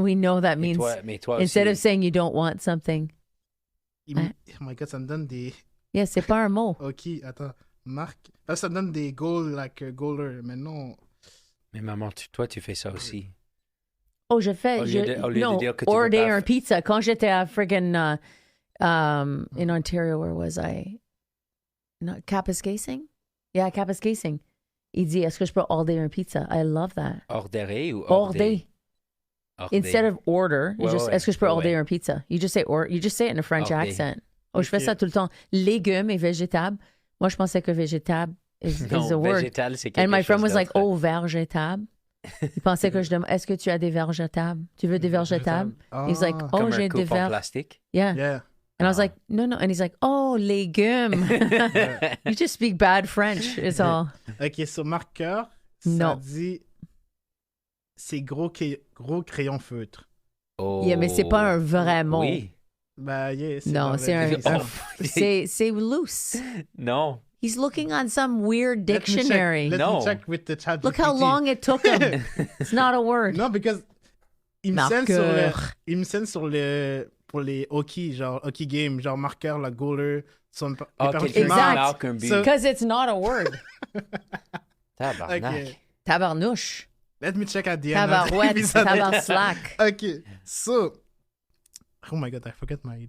we know that means, Mais toi instead aussi. of saying you don't want something. Oh my god, ça me donne des. Yeah, c'est pas un mot. Ok, attends. Marque. Ah, ça me donne des goals, like goaler. Mais non. Mais maman, toi, tu fais ça aussi. Oh, je fais. Au lieu de non, dire que tu veux order pas un pizza. Quand j'étais à friggin' in Ontario, where was I? Not Kapuskasing? Yeah, Kapuskasing. Il dit, est-ce que je peux order un pizza? I love that. Order ou Order. order? Instead of order, you Ouais, just, ouais, est-ce que je peux ouais, order ouais. un pizza? You just say it in a French Order. accent. Oh, je fais Ok. ça tout le temps. Légumes et végétables. Moi, je pensais que végétable is Non, a word. végétal, c'est quelque And my chose friend was like, d'autre. oh, végétable. Il pensait que je demande, est-ce que tu as des végétables? Tu veux des végétables? He's like, oh, Comme j'ai un des coupe en verres. plastique. Yeah. Yeah. And I was like, no. And he's like, oh, légumes. You just speak bad French, it's all. Ok, sur marqueur, ça Non. dit. C'est gros crayon feutre. Oh. Yeah, mais c'est pas un vrai mot. Oui. Bah, yeah. Non, dans c'est le- un. Oh. C'est loose. Non. He's looking on some weird Let me check- dictionary. Let No. me check with the chat Look how long it took him. It's not a word. Non, because il me scène sur le, Marqueur. il me scène sur le, pour les hockey, genre hockey game, genre marqueur, la goaler, les Ah, personnes qui quelqu'un qui Exact. marquent. marque un but. So- Because it's not a word. Tabarnak. Ok. Tabarnouche. Let me check at the end. of the Tabarouette. episode. Tabarslack. Ok, so. Oh my god, I forgot my.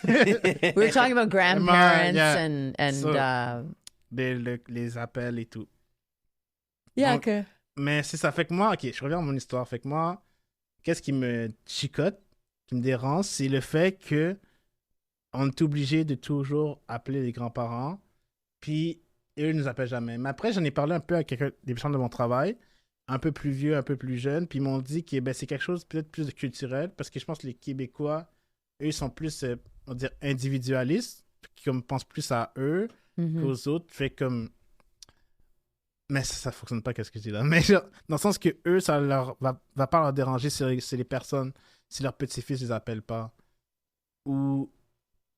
We were talking about grandparents Yeah. and So- uh, les appels et tout. yeah, Donc, okay. Mais c'est ça. Fait que moi, ok, je reviens à mon histoire. Fait que moi, qu'est-ce qui me chicote, qui me dérange, c'est le fait que on est obligé de toujours appeler les grands-parents, puis eux ne nous appellent jamais. Mais après, j'en ai parlé un peu à des personnes de mon travail, un peu plus vieux, un peu plus jeunes, puis ils m'ont dit que ben, c'est quelque chose peut-être plus de culturel, parce que je pense que les Québécois, eux, ils sont plus, on va dire, individualistes, qui comme, pensent plus à eux Mhm. qu'aux autres. Fait comme. Mais ça fonctionne pas, qu'est-ce que je dis là. Mais genre, dans le sens que eux, ça leur va pas leur déranger si les personnes, si leurs petits-fils les appellent pas. Ou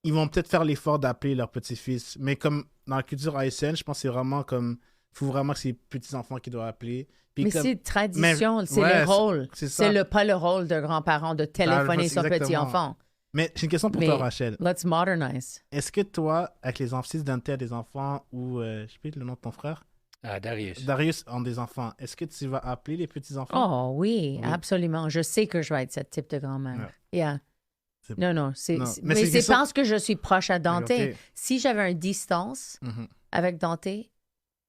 ils vont peut-être faire l'effort d'appeler leurs petits-fils. Mais comme dans la culture haïtienne, je pense que c'est vraiment comme. Il faut vraiment que c'est les petits-enfants qui doivent appeler. Puis Mais comme- c'est tradition, Mais- c'est ouais, le rôle. c'est ça. C'est pas le rôle de grands-parents de téléphoner son exactement. petit-enfant. Mais j'ai une question pour Mais- toi, Rachel. Let's modernize. Est-ce que toi, avec les enfants, si tu donnes à des enfants ou, je sais plus le nom de ton frère, Darius. Darius ont des enfants, est-ce que tu vas appeler les petits-enfants? Oh oui, Oui. absolument. Je sais que je vais être ce type de grand-mère. Yeah. C'est- Non, c'est, Non, c'est- mais mais c'est c'est ça- parce que je suis proche à Dante. Ok. Si j'avais une distance Mhm. avec Dante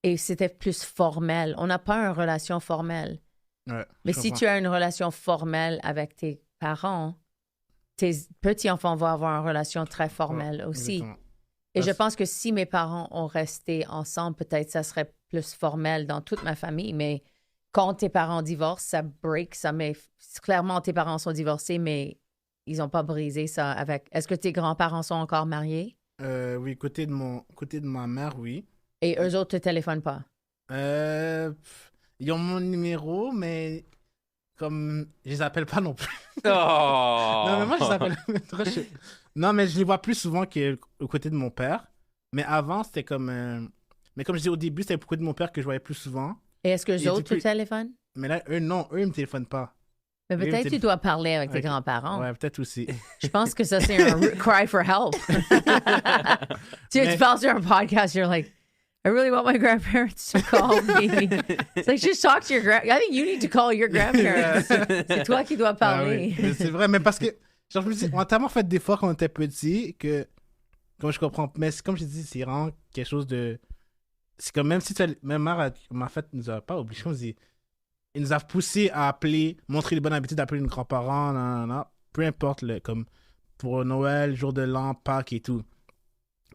et c'était plus formel, on n'a pas une relation formelle. Ouais, Mais je si comprends. tu as une relation formelle avec tes parents, tes petits-enfants vont avoir une relation très formelle Ouais, aussi. exactement. Et je Parce- pense que si mes parents ont resté ensemble, peut-être ça serait plus formel dans toute ma famille. Mais quand tes parents divorcent, ça break, ça met... Clairement, tes parents sont divorcés, mais ils n'ont pas brisé ça avec... Est-ce que tes grands-parents sont encore mariés? Oui, côté de ma mère, oui. Et eux autres te téléphonent pas? Ils ont mon numéro, mais comme je les appelle pas non plus. Oh! Non, mais moi, je les appelle. Non, mais je les vois plus souvent qu'au côté de mon père. Mais avant, c'était comme. Mais comme je dis au début, c'était au côté de mon père que je voyais plus souvent. Et est-ce que les Et autres te depuis- téléphonent? Mais là, eux, non, eux, ils me téléphonent pas. Mais Oui, peut-être mais tu dois parler avec tes Ok. grands-parents. Ouais, peut-être aussi. Je pense que ça, c'est un cry for help. Tu Mais- parles sur un podcast, you're like, I really want my grandparents to call me. It's like, just talk to your I think you need to call your grandparents. C'est toi qui dois Ah parler. oui, mais c'est vrai, mais parce que genre, je me dis, on a tellement fait d'efforts quand on était petit que Comme je comprends. Mais comme je dis, c'est vraiment quelque chose de. C'est comme même si tu as. Même ma fête nous a pas obligé. Comme je dis, ils nous a poussé à appeler, montrer les bonnes habitudes d'appeler nos grands-parents, peu importe, comme pour Noël, jour de l'an, Pâques et tout.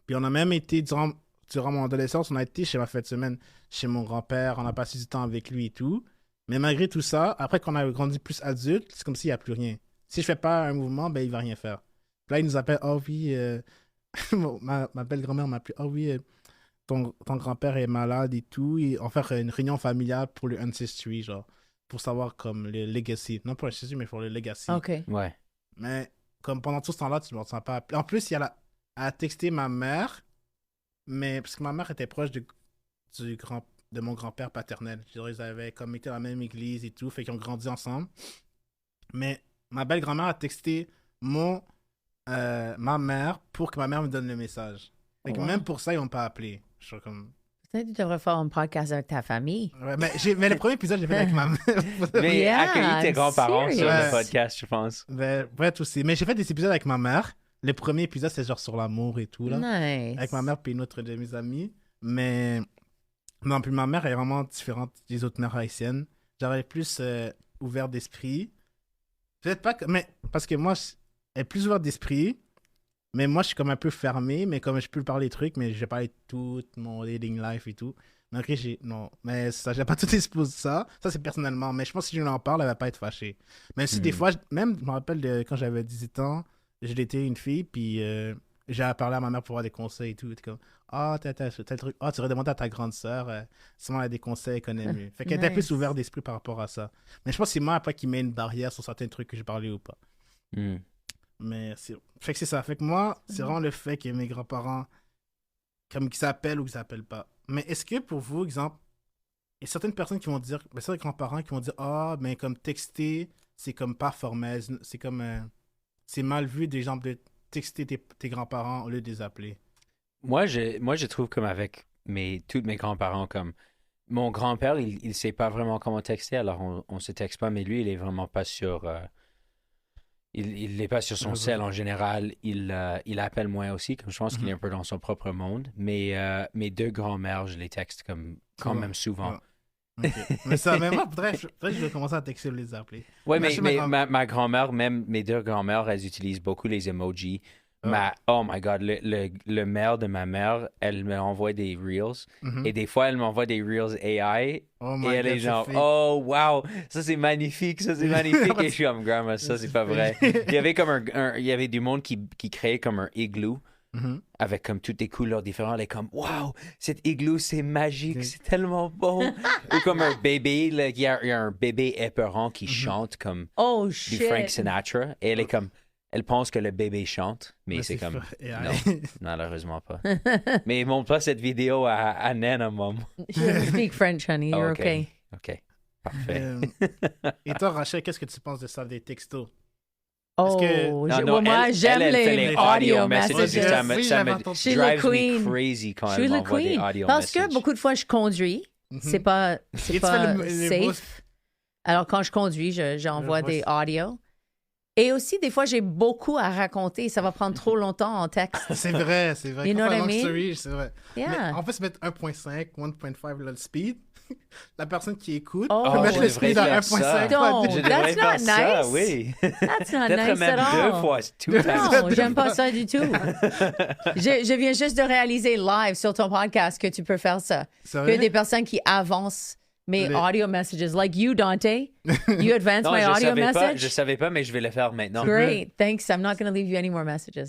Puis on a même été, durant mon adolescence, on a été chez ma fête de semaine, chez mon grand-père, on a passé du temps avec lui et tout. Mais malgré tout ça, après qu'on a grandi plus adulte, c'est comme s'il n'y a plus rien. Si je fais pas un mouvement, ben il va rien faire. Puis là, il nous appelle, oh oui, ma belle grand-mère m'a appelé, oh oui, ton grand-père est malade et tout, et on va faire une réunion familiale pour le Ancestry, genre, pour savoir comme le legacy. Non pour le Ancestry, mais pour le legacy. OK. Ouais. Mais comme pendant tout ce temps-là, tu ne me sens pas appelé. En plus, elle a texté ma mère, mais parce que ma mère était proche de mon grand-père paternel. Je dirais, ils avaient comme été à la même église et tout, fait qu'ils ont grandi ensemble. Mais ma belle grand-mère a texté ma mère pour que ma mère me donne le message. Fait que même pour ça, ils n'ont pas appelé. Je suis comme... Peut-être que tu devrais faire un podcast avec ta famille. Ouais, mais le premier épisode, j'ai fait avec ma mère. Mais accueillir tes grands-parents sur le podcast, je pense. Ouais, aussi. Mais j'ai fait des épisodes avec ma mère. Le premier épisode, c'est genre sur l'amour et tout, là. Nice. Avec ma mère puis une autre de mes amis. Mais non, puis ma mère est vraiment différente des autres mères haïtiennes. J'aurais plus ouvert d'esprit. Peut-être pas... Mais parce que moi, elle est plus ouverte d'esprit. Mais moi, je suis comme un peu fermé, mais comme je peux parler des trucs, mais je vais parler de tout mon dating life et tout. Mais ok, non, mais ça, j'ai pas tout exposé ça. Ça, c'est personnellement. Mais je pense que si je lui en parle, elle va pas être fâchée. Même si des fois, même, je me rappelle quand j'avais 18 ans, j'ai daté une fille, puis j'ai parlé à ma mère pour avoir des conseils et tout. Comme, tel truc. Tu aurais demandé à ta grande sœur, sinon elle a des conseils, elle connaît mieux. Fait qu'elle était plus ouverte d'esprit par rapport à ça. Mais je pense que c'est moi après qui met une barrière sur certains trucs que j'ai parlé ou pas. Mais fait que c'est ça. Fait que moi, c'est vraiment le fait que mes grands-parents, comme qu'ils s'appellent ou qu'ils s'appellent pas. Mais est-ce que pour vous, exemple, il y a certaines personnes qui vont dire, certains grands-parents qui vont dire, mais comme texter, c'est comme pas formel, c'est comme, c'est mal vu des gens de texter tes grands-parents au lieu de les appeler. Moi, je trouve comme avec tous mes grands-parents, comme mon grand-père, il sait pas vraiment comment texter, alors on se texte pas, mais lui, il est vraiment pas sur... Il n'est pas sur son cell en général. Il appelle moins aussi, comme je pense qu'il est un peu dans son propre monde. Mais mes deux grands-mères, je les texte quand même souvent. Ouais. Okay. Mais moi, peut-être je vais commencer à texter ou les appeler. Oui, mais ma grand-mère, même mes deux grands-mères, elles utilisent beaucoup les emojis. Oh my God, le mère de ma mère, elle me envoie des Reels. Et des fois, elle m'envoie des Reels AI. Et elle est genre, oh wow, ça c'est magnifique, ça c'est magnifique. Et je suis comme, grandma, ça c'est pas vrai. Il y avait comme il y avait du monde qui créait comme un igloo. Avec comme toutes des couleurs différentes. Elle est comme, wow, cet igloo c'est magique, c'est tellement beau. Ou comme un bébé, il y a un bébé épeurant qui chante comme du Frank Sinatra. Et elle est comme, elle pense que le bébé chante, mais c'est comme, non, malheureusement pas. Mais montre pas cette vidéo à Nana, mom. You speak French, honey, you're okay. OK, parfait. Et toi, Rachel, qu'est-ce que tu penses de ça, des textos? Moi, j'aime les audio messages. Ça me drive me crazy quand elle m'envoie des audio messages. Parce que beaucoup de fois, je conduis. C'est pas safe. Alors, quand je conduis, j'envoie des audios. Et aussi, des fois, j'ai beaucoup à raconter. Ça va prendre trop longtemps en texte. C'est vrai. You know what I mean? Story, c'est vrai. Yeah. Mais on peut se mettre 1.5, 1.5 le speed. La personne qui écoute peut mettre le speed à 1.5. That's not nice. Ça, oui. That's not nice même at all. 2 fois, c'est tout. Non, j'aime pas ça du tout. Je viens juste de réaliser live sur ton podcast que tu peux faire ça. Sérieux? Que des personnes qui avancent mes audio messages. Like you, Dante. You advance my audio message. Je savais pas, mais je vais le faire maintenant. Great. Thanks. I'm not going to leave you any more messages.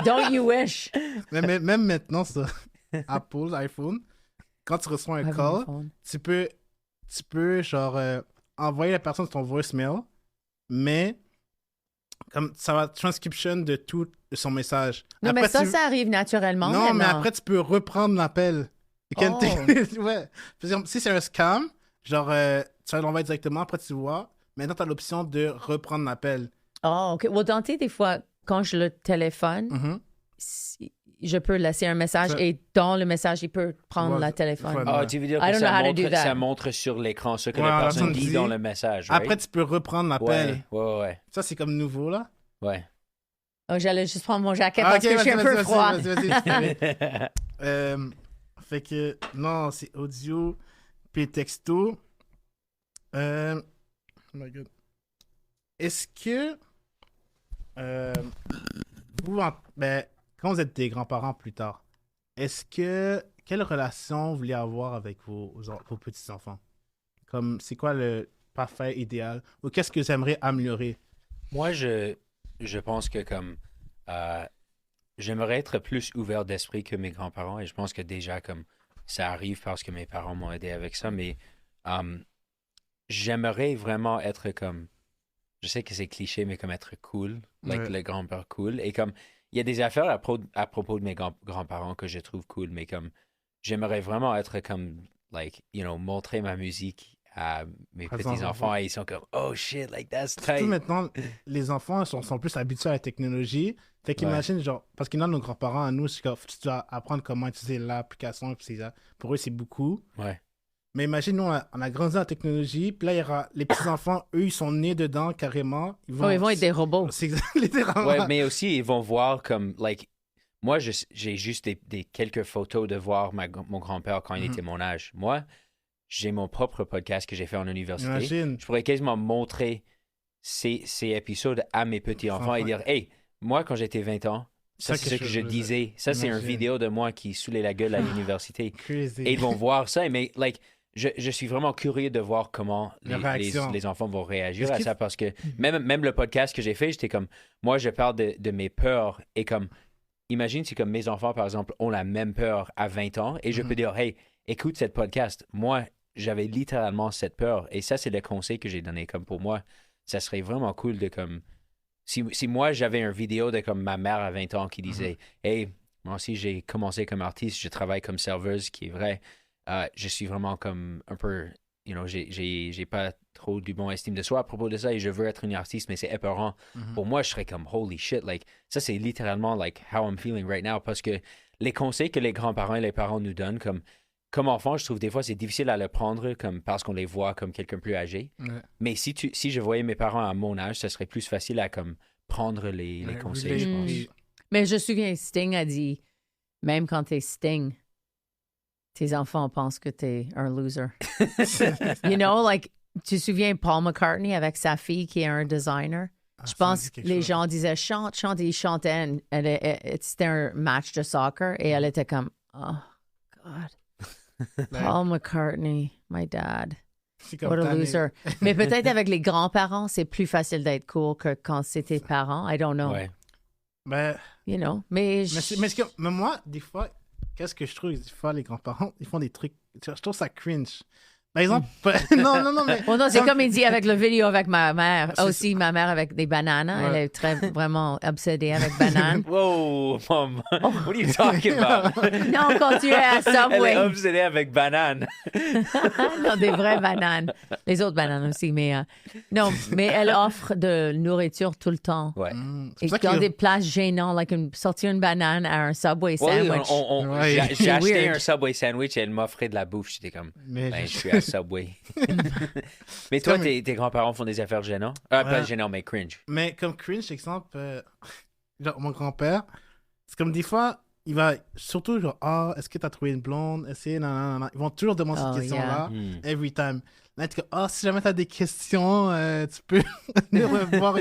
Don't you wish? Mais même maintenant, sur Apple, iPhone, quand tu reçois un call, tu peux genre envoyer la personne ton voicemail, mais comme ça va transcription de tout son message. Non, après, mais ça arrive naturellement. Non, mais après, tu peux reprendre l'appel. Ouais. Si c'est un scam, genre, tu vas l'envoyer directement, après tu vois. Maintenant, tu as l'option de reprendre l'appel. Oh, OK. Well, Dante, des fois, quand je le téléphone, je peux laisser un message et dans le message, il peut prendre le téléphone. Tu veux dire que ça montre sur l'écran ce que la personne dit dans le message. Après, tu peux reprendre l'appel. Ouais. Ça, c'est comme nouveau, là. Ouais. Oh, j'allais juste prendre mon jacket parce que je suis un peu froid. Fait que, non, c'est audio, puis texto. Oh my God. Est-ce que quand vous êtes des grands-parents plus tard, quelle relation vous voulez avoir avec vos petits-enfants? Comme, c'est quoi le parfait idéal? Ou qu'est-ce que j'aimerais améliorer? Moi, je pense que comme j'aimerais être plus ouvert d'esprit que mes grands-parents et je pense que déjà comme ça arrive parce que mes parents m'ont aidé avec ça, mais j'aimerais vraiment être comme, je sais que c'est cliché, mais comme être cool, le grand-père cool. Et comme, il y a des affaires à propos de mes grands-parents que je trouve cool, mais comme, j'aimerais vraiment être comme, montrer ma musique à mes petits-enfants et ils sont comme, oh shit, that's tight. Surtout maintenant, les enfants sont plus habitués à la technologie. Fait qu'imagine, genre, parce que nos grands-parents, à nous, c'est que tu dois apprendre comment utiliser l'application. Pour eux, c'est beaucoup. Ouais. Mais imagine, nous, on a grandi en technologie, puis là, il y aura les petits-enfants, eux, ils sont nés dedans carrément. Ils vont être des robots. C'est littéralement. Ouais, mais aussi, ils vont voir comme, moi, j'ai juste des quelques photos de voir mon grand-père quand il était mon âge. Moi, j'ai mon propre podcast que j'ai fait en université. Imagine. Je pourrais quasiment montrer ces épisodes à mes petits-enfants et dire, hey, moi, quand j'étais 20 ans, ça, c'est ce que je disais. Ça, c'est une vidéo de moi qui saoulait la gueule à l'université. Crazy. Et ils vont voir ça. Mais, je suis vraiment curieux de voir comment les enfants vont réagir à ça parce que même le podcast que j'ai fait, j'étais comme, moi, je parle de mes peurs et comme, imagine si comme mes enfants, par exemple, ont la même peur à 20 ans et je peux dire, hey, écoute cette podcast. Moi, j'avais littéralement cette peur et ça, c'est le conseil que j'ai donné. Comme pour moi, ça serait vraiment cool de comme, si moi, j'avais une vidéo de comme ma mère à 20 ans qui disait, hey, moi aussi, j'ai commencé comme artiste, je travaille comme serveuse, qui est vrai. Je suis vraiment comme un peu, j'ai pas trop du bon estime de soi à propos de ça et je veux être une artiste, mais c'est épeurant. Pour moi, je serais comme holy shit. Ça, c'est littéralement how I'm feeling right now parce que les conseils que les grands-parents et les parents nous donnent, comme enfant, je trouve des fois c'est difficile à le prendre comme parce qu'on les voit comme quelqu'un plus âgé. Ouais. Mais si je voyais mes parents à mon âge, ça serait plus facile à comme prendre les conseils, je pense. Mais je me souviens, Sting a dit, même quand t'es Sting, tes enfants pensent que t'es un loser. You know, tu te souviens Paul McCartney avec sa fille qui est un designer? Je pense que les gens disaient chante, et il chantait. C'était un match de soccer et elle était comme, oh, God. Paul McCartney, my dad. What a loser. Mais peut-être avec les grands-parents, c'est plus facile d'être cool que quand c'est tes parents. I don't know. Ouais. Ben, you know, mais moi, des fois, qu'est-ce que je trouve? Des fois, les grands-parents, ils font des trucs. Je trouve ça cringe. Par exemple, non, mais. Oh non, c'est comme il dit avec la vidéo avec ma mère. Aussi, ma mère avec des bananes. Ouais. Elle est vraiment obsédée avec bananes. Wow, Mom. What are you talking about? Non, quand tu es à Subway. Elle est obsédée avec bananes. Non, des vraies bananes. Les autres bananes aussi, mais. Non, mais elle offre de nourriture tout le temps. Ouais. Et dans des places gênantes, sortir une banane à un Subway sandwich. J'ai acheté un Subway sandwich et elle m'offrait de la bouffe. J'étais comme, je suis à Subway. Mais toi, tes grands-parents font des affaires gênantes? Pas gênantes, mais cringe. Mais comme cringe, exemple, genre mon grand-père, c'est comme des fois, il va surtout genre, est-ce que t'as trouvé une blonde? Non. Ils vont toujours demander cette question-là, every time. Là, tu dis, si jamais t'as des questions, tu peux venir me voir.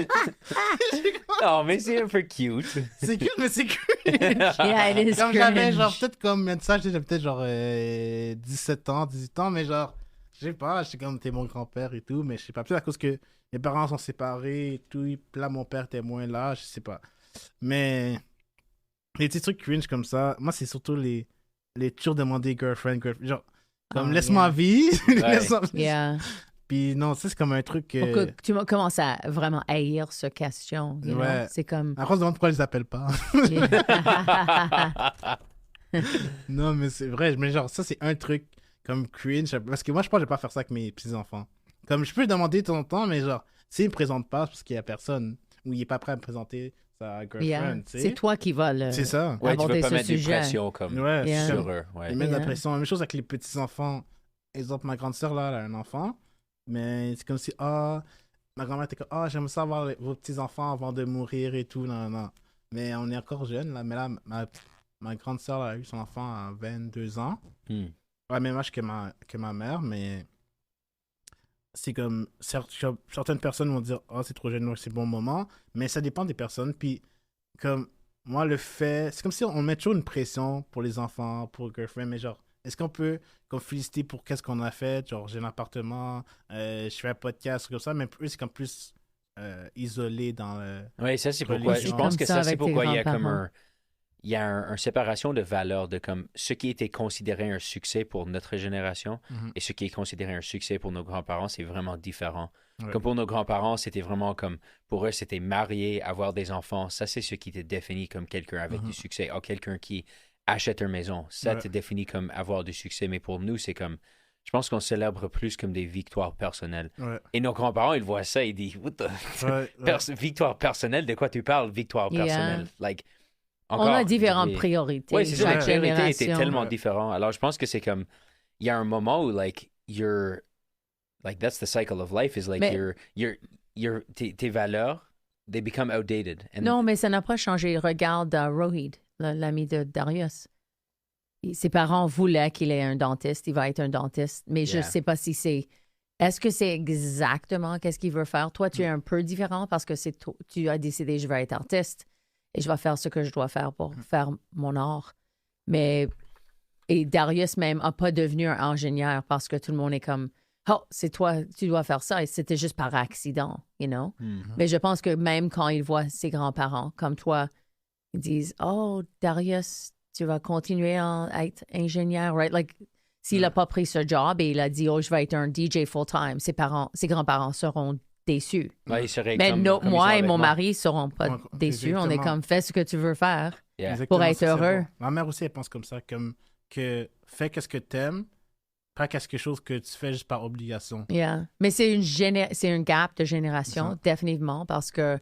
Non, mais c'est un peu cute. C'est cute, mais c'est cringe. Yeah, it is comme cringe. J'avais genre, peut-être comme, ça, j'avais peut-être genre 17 ans, 18 ans, mais genre, je sais pas, j'étais comme, t'es mon grand-père et tout, mais je sais pas, peut-être à cause que mes parents sont séparés et tout, là, mon père était moins là, je sais pas. Mais les petits trucs cringe comme ça, moi, c'est surtout les toujours demander girlfriend, genre, comme, laisse-moi vivre. Laisse-moi vivre. Yeah. Puis non, ça, c'est comme un truc... Que tu commences à vraiment haïr ce question. You know? C'est comme... Après, on se demande pourquoi je les appelle pas. Non, mais c'est vrai. Mais genre, ça, c'est un truc comme cringe. Parce que moi, je pense que je vais pas faire ça avec mes petits-enfants. Comme, je peux lui demander de temps en temps, mais genre, s'il me présente pas, c'est parce qu'il y a personne ou il est pas prêt à me présenter sa girlfriend, tu sais. C'est toi qui vas le... C'est ça. Ouais, tu veux pas mettre sujet. de pression comme sur eux. Ouais. Ils mettent de la pression. Même chose avec les petits-enfants. Exemple, ma grande sœur, là, elle a un enfant. Mais c'est comme si, ma grand-mère était comme, j'aime ça voir vos petits-enfants avant de mourir et tout. Non. mais on est encore jeune, là. Mais là, ma grande sœur a eu son enfant à 22 ans. Ouais, même âge que ma mère, mais c'est comme certaines personnes vont dire oh c'est trop jeune, c'est bon moment, mais ça dépend des personnes. Puis comme moi c'est comme si on met toujours une pression pour les enfants, pour le girlfriend, mais genre est-ce qu'on peut comme féliciter pour qu'est-ce qu'on a fait, genre j'ai un appartement, je fais un podcast comme ça, mais eux c'est comme plus isolé dans le oui, ça c'est pourquoi je pense que ça c'est pourquoi il y a comme une séparation de valeurs de comme ce qui était considéré un succès pour notre génération et ce qui est considéré un succès pour nos grands-parents, c'est vraiment différent. Ouais. Comme pour nos grands-parents, c'était vraiment comme, pour eux, c'était marier, avoir des enfants. Ça, c'est ce qui était défini comme quelqu'un avec du succès. Ou quelqu'un qui achète une maison. Ça, te définit comme avoir du succès. Mais pour nous, c'est comme, je pense qu'on célèbre plus comme des victoires personnelles. Ouais. Et nos grands-parents, ils voient ça, ils disent, what the... victoire personnelle, de quoi tu parles, victoire personnelle? Like, encore, on a différentes priorités. Oui, c'est ça. Les priorités étaient tellement différentes. Alors, je pense que c'est comme, il y a un moment où, like, like, that's the cycle of life, is like, tes valeurs, they become outdated. And non, mais ça n'a pas changé. Regarde Rohid, l'ami de Darius. Ses parents voulaient qu'il ait un dentiste. Il va être un dentiste. Mais je ne sais pas si c'est... Est-ce que c'est exactement qu'est-ce qu'il veut faire? Toi, tu es un peu différent parce que tu as décidé, je vais être artiste. Et je vais faire ce que je dois faire pour faire mon art. Et Darius même n'a pas devenu un ingénieur parce que tout le monde est comme, oh, c'est toi, tu dois faire ça. Et c'était juste par accident, you know? Mais je pense que même quand il voit ses grands-parents, comme toi, ils disent, oh, Darius, tu vas continuer à être ingénieur, right? Like, s'il n'a pas pris ce job et il a dit, oh, je vais être un DJ full-time, ses grands-parents seront déçus. Ouais, mais moi et mon mari ne seront pas déçus. Exactement. On est comme, fais ce que tu veux faire pour être heureux. Bon. Ma mère aussi, elle pense comme ça, comme que fais qu'est-ce que t'aimes, pas quelque chose que tu fais juste par obligation. Yeah. Mais c'est une gap de génération, définitivement, parce que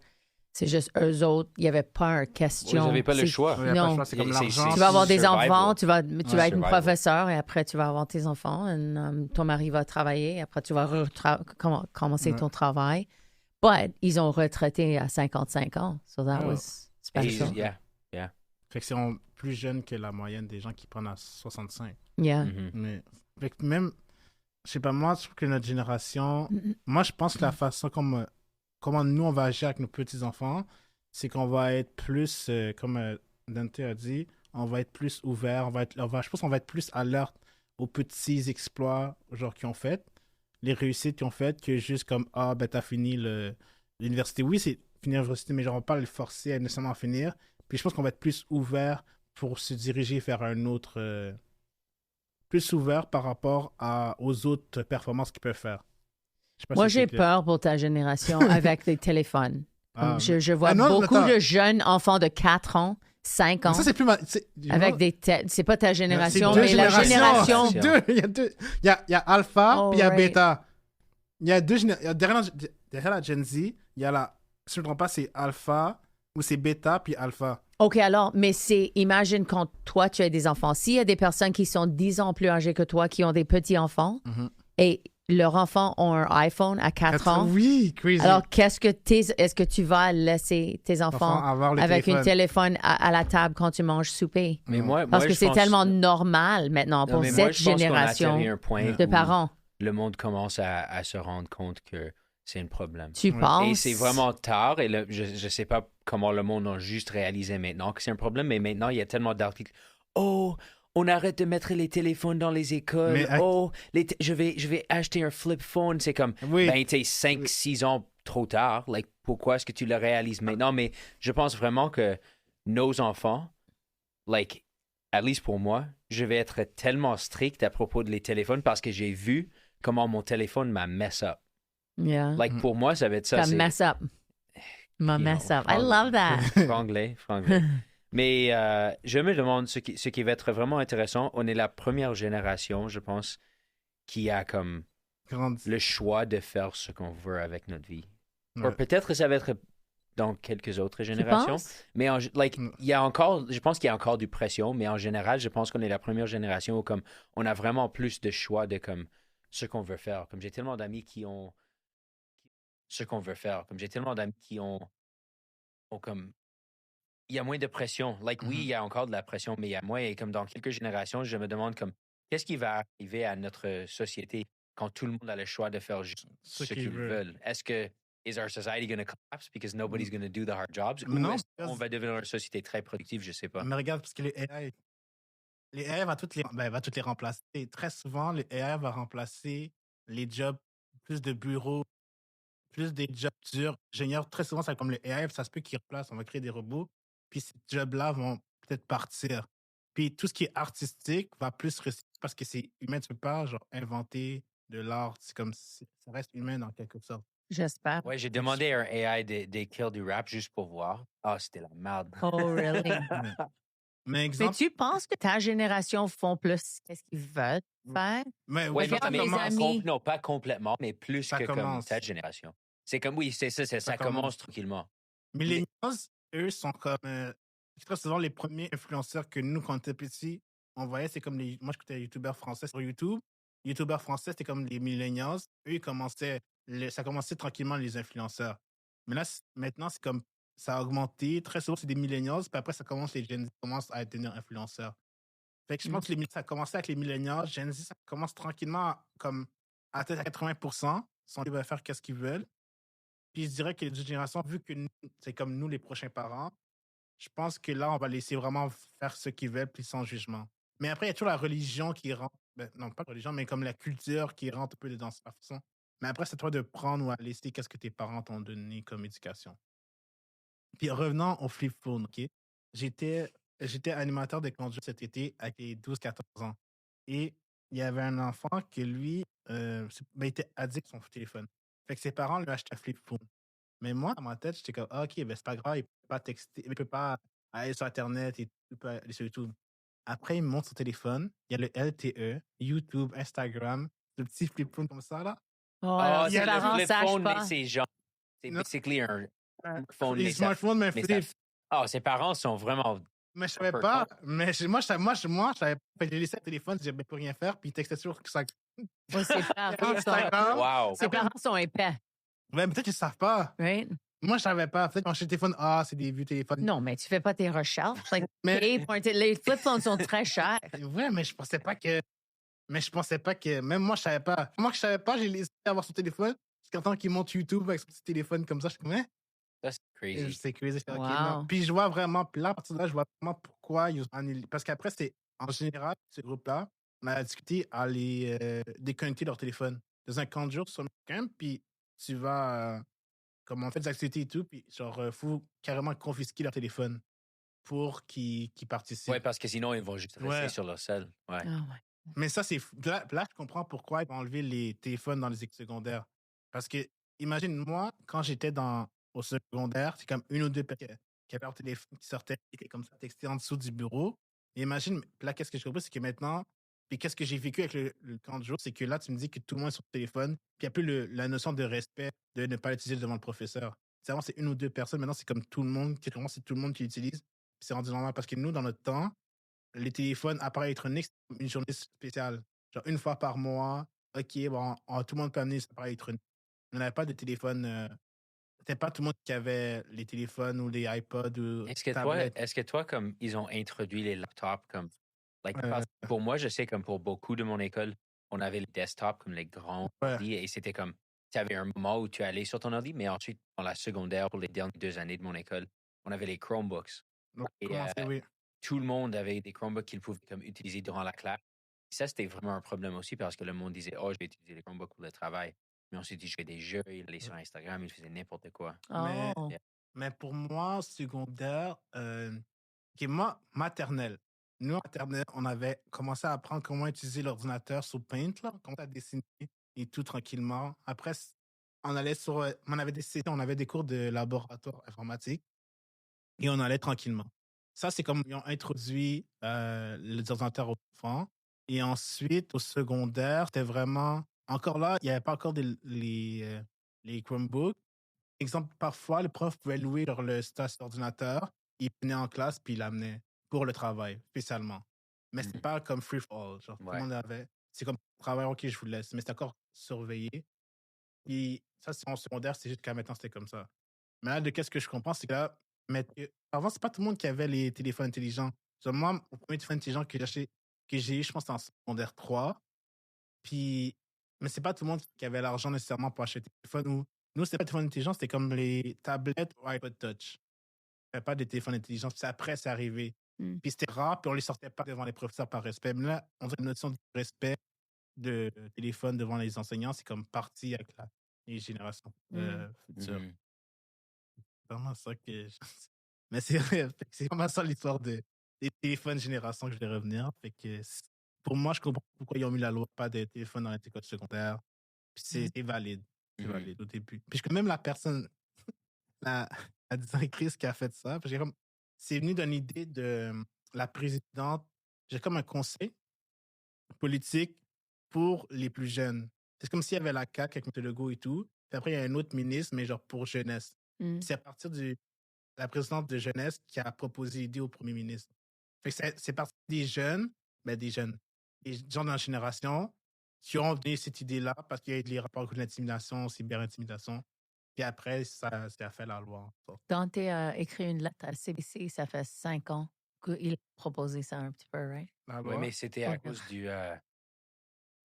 c'est juste eux autres, il n'y avait pas une question. Vous n'avez pas le choix. Non. C'est comme l'argent. Tu vas avoir des enfants, tu vas être une professeure et après tu vas avoir tes enfants. Et, ton mari va travailler, après tu vas commencer ton travail. But ils ont retraité à 55 ans. So that was special. Yeah. Fait que c'est plus jeune que la moyenne des gens qui prennent à 65. Yeah. Mais fait que même, je sais pas, moi, je trouve que notre génération, moi je pense que la façon comment nous, on va agir avec nos petits-enfants, c'est qu'on va être plus, comme Dante a dit, on va être plus ouvert, je pense qu'on va être plus alerte aux petits exploits genre qu'ils ont fait, les réussites qu'ils ont faites, que juste comme, ah, ben t'as fini l'université. Oui, c'est finir l'université, mais genre, on va pas les forcer à nécessairement finir. Puis je pense qu'on va être plus ouvert pour se diriger vers un autre... plus ouvert par rapport aux autres performances qu'ils peuvent faire. Moi, j'ai peur pour ta génération avec les téléphones. Je vois beaucoup de jeunes enfants de 4 ans, 5 ans. Ça, c'est plus avec c'est pas ta génération, mais la génération. Il y a Alpha puis il y a Beta. Il y a deux générations. Derrière la Gen Z, il y a si je ne me trompe pas, c'est Alpha ou c'est Beta puis Alpha. OK, alors, mais imagine quand toi, tu as des enfants. S'il y a des personnes qui sont 10 ans plus âgées que toi, qui ont des petits-enfants, et leurs enfants ont un iPhone à 4 ans. Oui, crazy. Alors, est-ce que tu vas laisser tes enfants avec un téléphone à la table quand tu manges souper? Mais parce que c'est tellement normal maintenant pour cette génération de parents. Le monde commence à se rendre compte que c'est un problème. Tu penses? Et c'est vraiment tard. Et je ne sais pas comment le monde a juste réalisé maintenant que c'est un problème, mais maintenant, il y a tellement d'articles. Oh, on arrête de mettre les téléphones dans les écoles. Je vais acheter un flip phone. C'est comme, t'es 5-6 ans trop tard. Like, pourquoi est-ce que tu le réalises maintenant? Mais je pense vraiment que nos enfants, like, at least pour moi, je vais être tellement strict à propos de les téléphones parce que j'ai vu comment mon téléphone m'a mess up. Yeah. Like, pour moi, ça va être ça. Ça mess up. Mess up. I love that. Franglais. Mais je me demande ce qui va être vraiment intéressant. On est la première génération, je pense, qui a comme le choix de faire ce qu'on veut avec notre vie. Ou peut-être que ça va être dans quelques autres générations. Mais il y a encore, je pense qu'il y a encore du pression, mais en général, je pense qu'on est la première génération où comme on a vraiment plus de choix de comme ce qu'on veut faire. Comme j'ai tellement d'amis qui ont ce qu'on veut faire. Comme j'ai tellement d'amis qui ont comme il y a moins de pression. Oui, il y a encore de la pression, mais il y a moins. Et comme dans quelques générations, je me demande comme qu'est-ce qui va arriver à notre société quand tout le monde a le choix de faire juste ce qu'ils veulent? Est-ce que is our society going to collapse because nobody's going to do the hard jobs? Ou est-ce qu'on va devenir une société très productive? Je sais pas. Mais regarde, parce que les AI va toutes les remplacer. Et très souvent, les AI va remplacer les jobs plus de bureaux, plus des jobs durs. Ingénieurs, très souvent, c'est comme les AI, ça se peut qu'ils replacent, on va créer des robots, puis ces jobs-là vont peut-être partir. Puis tout ce qui est artistique va plus rester parce que c'est humain, tu peux pas genre inventer de l'art, c'est comme ça reste humain en quelque sorte. J'espère. Ouais, j'ai demandé à un AI d'écrire du rap juste pour voir. Ah, c'était la merde. Oh, really? Mais tu penses que ta génération font plus qu'est-ce qu'ils veulent faire? Mais non, pas complètement, mais plus ça que commence. comme cette génération. C'est comme, oui, c'est ça commence tranquillement. Millennials, eux, sont comme très souvent les premiers influenceurs que nous, quand on était petits, on voyait, c'est comme moi, j'écoutais les youtubeurs français sur YouTube. Les youtubeurs français, c'était comme les millennials. Eux, ça commençait tranquillement, les influenceurs. Mais là, maintenant, c'est comme ça a augmenté. Très souvent, c'est des millennials, puis après, les Gen Z commencent à devenir influenceurs. Fait que je pense que ça a commencé avec les millennials. Gen Z, ça commence tranquillement comme à peut-être à 80%. Ils sont libres de faire qu'est-ce qu'ils veulent. Puis je dirais que les deux générations, vu que c'est comme nous, les prochains parents, je pense que là, on va laisser vraiment faire ce qu'ils veulent, puis sans jugement. Mais après, il y a toujours la religion qui rentre. Non, pas la religion, mais comme la culture qui rentre un peu dans cette façon. Mais après, c'est à toi de prendre ou à laisser qu'est-ce que tes parents t'ont donné comme éducation. Puis revenant au flip phone, OK? J'étais animateur de conduite cet été avec les 12-14 ans. Et il y avait un enfant que lui, il était addict à son téléphone. Fait que ses parents lui achetaient un flip phone. Mais moi, dans ma tête, j'étais comme, OK, c'est pas grave, il peut pas texter, il peut pas aller sur Internet, il peut aller sur YouTube. Après, il me montre son téléphone, il y a le LTE, YouTube, Instagram, le petit flip phone comme ça, là. Oh, c'est le flip phone, pas. mais c'est genre, c'est basically un phone. Les smartphones, mais flip. Ses parents sont vraiment... Mais je savais pas. Mais moi, je savais pas. J'ai laissé le téléphone, je ne peux rien faire, puis il textait toujours que ça. Ses parents sont épais. Ouais, peut-être qu'ils ne savent pas. Right? Moi, je savais pas. Peut-être quand j'ai le téléphone, c'est des vieux téléphones. Non, mais tu fais pas tes recherches. Les flip phones sont très chers. Ouais, mais je pensais pas que. Même moi, je savais pas. Moi, je savais pas, j'ai laissé avoir son téléphone. Jusqu'à temps qu'il monte YouTube avec son petit téléphone comme ça, je suis comme, hein? That's crazy. C'est crazy. Wow. Okay, non. Puis je vois vraiment, là, à partir de là, je vois vraiment pourquoi ils ont annulé. Parce qu'après, c'est en général, ce groupe-là, on a discuté à les déconnecter leur téléphone. Dans un camp de jour sur le camp, puis tu vas, comme on fait des activités et tout, puis genre, faut carrément confisquer leur téléphone pour qu'ils participent. Oui, parce que sinon, ils vont juste rester sur leur selle. Ouais. Oh, ouais. Mais ça, c'est. Là, je comprends pourquoi ils vont enlever les téléphones dans les écoles secondaires. Parce que, imagine, moi, quand j'étais au secondaire, c'est comme une ou deux personnes qui avaient leur téléphone qui sortaient, qui étaient comme ça, textés en dessous du bureau. Et imagine, là, qu'est-ce que je comprends, c'est que maintenant, puis qu'est-ce que j'ai vécu avec le camp de jour, c'est que là, tu me dis que tout le monde est sur le téléphone, puis il n'y a plus la notion de respect de ne pas l'utiliser devant le professeur. Avant, c'est une ou deux personnes. Maintenant, c'est comme tout le monde, c'est tout le monde qui l'utilise. Puis c'est rendu normal parce que nous, dans notre temps, les téléphones, appareils électroniques, c'est une journée spéciale. Genre, une fois par mois, OK, bon, tout le monde peut amener ses appareils électroniques. On n'avait pas de téléphone. C'était pas tout le monde qui avait les téléphones ou les iPods ou tablettes. Est-ce que toi, comme ils ont introduit les laptops, comme pour moi, je sais comme pour beaucoup de mon école, on avait les desktops comme les grands ordi et c'était comme tu avais un moment où tu allais sur ton ordi, mais ensuite, dans la secondaire, pour les dernières 2 années de mon école, on avait les Chromebooks. Donc, et tout le monde avait des Chromebooks qu'ils pouvaient comme utiliser durant la classe. Et ça, c'était vraiment un problème aussi parce que le monde disait, je vais utiliser les Chromebooks pour le travail. Mais ensuite, ils jouaient des jeux, ils allaient sur Instagram, ils faisaient n'importe quoi. Mais pour moi, secondaire, moi, maternelle. Nous, maternelle, on avait commencé à apprendre comment utiliser l'ordinateur sous Paint, là, comment à dessiner et tout tranquillement. Après, on avait des cours de laboratoire informatique et on allait tranquillement. Ça, c'est comme ils ont introduit les ordinateurs aux enfants. Et ensuite, au secondaire, c'était vraiment... Encore là, il n'y avait pas encore les Chromebooks. Exemple, parfois, le prof pouvait louer le stage d'ordinateur, il venait en classe, puis il l'amenait pour le travail, spécialement. Mais c'est pas comme free for all. Genre, tout le monde avait... C'est comme travail, OK, je vous laisse. Mais c'est encore surveillé. Et ça, c'est en secondaire, c'est juste qu'à maintenant, c'était comme ça. Mais là, de qu'est-ce que je comprends, c'est que là, Mais avant, c'est pas tout le monde qui avait les téléphones intelligents. Genre, moi, mon premier téléphone intelligent que j'ai eu, je pense, c'était en secondaire 3. Puis, mais c'est pas tout le monde qui avait l'argent nécessairement pour acheter un téléphone. Nous, c'était pas des téléphones intelligents, c'était comme les tablettes ou iPod Touch. Il n'y avait pas de téléphone intelligent. Puis après, c'est arrivé. Puis c'était rare, puis on les sortait pas devant les professeurs par respect. Mais là, on a une notion de respect de téléphone devant les enseignants. C'est comme parti avec les générations futures. C'est vraiment ça que... Mais c'est vraiment ça l'histoire des téléphones génération que je vais revenir. Fait que pour moi, je comprends pourquoi ils ont mis la loi, pas de téléphone dans les écoles secondaires. Puis c'est valide. C'est valide au début. Puis même la personne, la directrice qui a fait ça, parce que c'est venu d'une idée de la présidente. J'ai comme un conseil politique pour les plus jeunes. C'est comme s'il y avait la CAQ avec M. Legault et tout. Puis après, il y a un autre ministre, mais genre pour jeunesse. C'est à partir de la présidente de jeunesse qui a proposé l'idée au premier ministre. Fait que c'est parti des jeunes, des gens de la génération qui ont donné cette idée-là parce qu'il y a eu les rapports contre l'intimidation, cyber-intimidation. Puis après, ça a fait la loi. Dante a écrit une lettre à CBC, ça fait 5 ans qu'il a proposé ça un petit peu, right? Oui, mais c'était à cause du...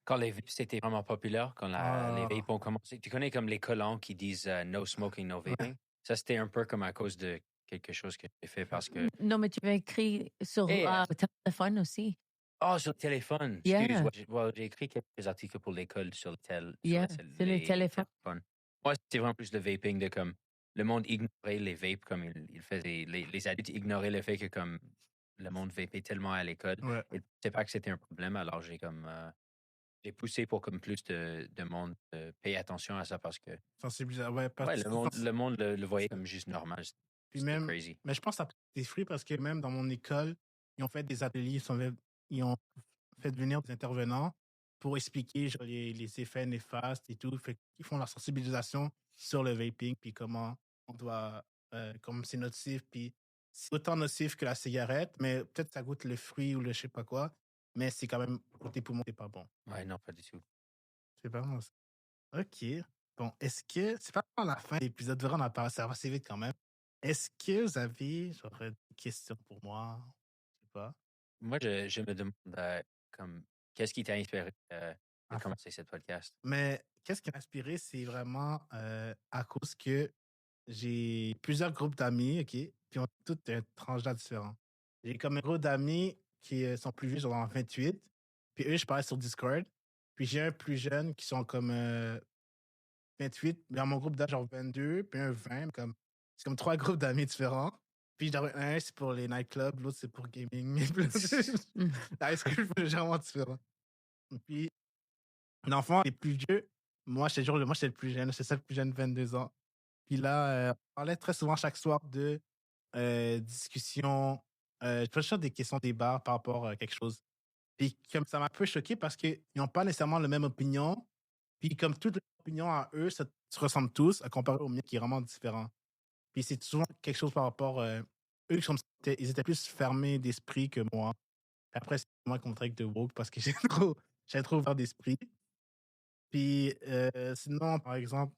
quand les vapes, c'était vraiment populaire, quand les vapes ont commencé. Tu connais comme les collants qui disent no smoking, no vaping? Ça, c'était un peu comme à cause de quelque chose que j'ai fait parce que... Non, mais tu m'as écrit sur téléphone aussi. Oh, sur le téléphone. Yeah. Excuse-moi. J'ai écrit quelques articles pour l'école sur le téléphone. Moi, c'était vraiment plus le vaping de comme... Le monde ignorait les vapes comme il faisait... Les adultes ignoraient le fait que comme le monde vapait tellement à l'école. Ouais. Et je ne sais pas que c'était un problème, alors j'ai comme... j'ai poussé pour comme plus de monde payer attention à ça parce que... Sensibiliser, le monde le voyait comme juste normal. Puis même, crazy. Mais je pense que ça a des fruits parce que même dans mon école, ils ont fait des ateliers, ils ont fait venir des intervenants pour expliquer genre, les effets néfastes et tout. Ils font la sensibilisation sur le vaping, puis comment on doit, comme c'est nocif, puis c'est autant nocif que la cigarette, mais peut-être ça goûte le fruit ou le je sais pas quoi, mais c'est quand même, côté poumon, c'est pas bon. Ouais, non, pas du tout. C'est pas bon. OK. Bon, est-ce que, c'est pas à la fin de l'épisode, on a parlé, ça va assez vite quand même. Est-ce que vous avez genre, des questions pour moi? Je sais pas. Moi, je me demande comme qu'est-ce qui t'a inspiré de commencer ce podcast? Mais qu'est-ce qui m'a inspiré, c'est vraiment à cause que j'ai plusieurs groupes d'amis, OK? Puis on a tous un tranche d'âge différent. J'ai comme un groupe d'amis qui sont plus vieux, genre en 28. Puis eux, je parlais sur Discord. Puis j'ai un plus jeune qui sont comme 28. Mais dans mon groupe d'âge, genre 22, puis un 20. C'est comme 3 groupes d'amis différents. Puis un, c'est pour les nightclubs, l'autre, c'est pour gaming. High school, c'est légèrement différent. Puis, l'enfant, les plus vieux, moi, j'étais le plus jeune. C'est ça, le plus jeune, 22 ans. Puis là, on parlait très souvent chaque soir de discussions. Je peux faire des questions, des bars par rapport à quelque chose. Puis, comme ça m'a un peu choqué parce qu'ils n'ont pas nécessairement la même opinion. Puis, comme toutes les opinions à eux, ça se ressemble tous à comparer au mien qui est vraiment différent. Puis c'est souvent quelque chose par rapport... eux, ils étaient plus fermés d'esprit que moi. Après, c'est moi qui me de woke parce que j'ai trop ouvert d'esprit. Puis sinon, par exemple,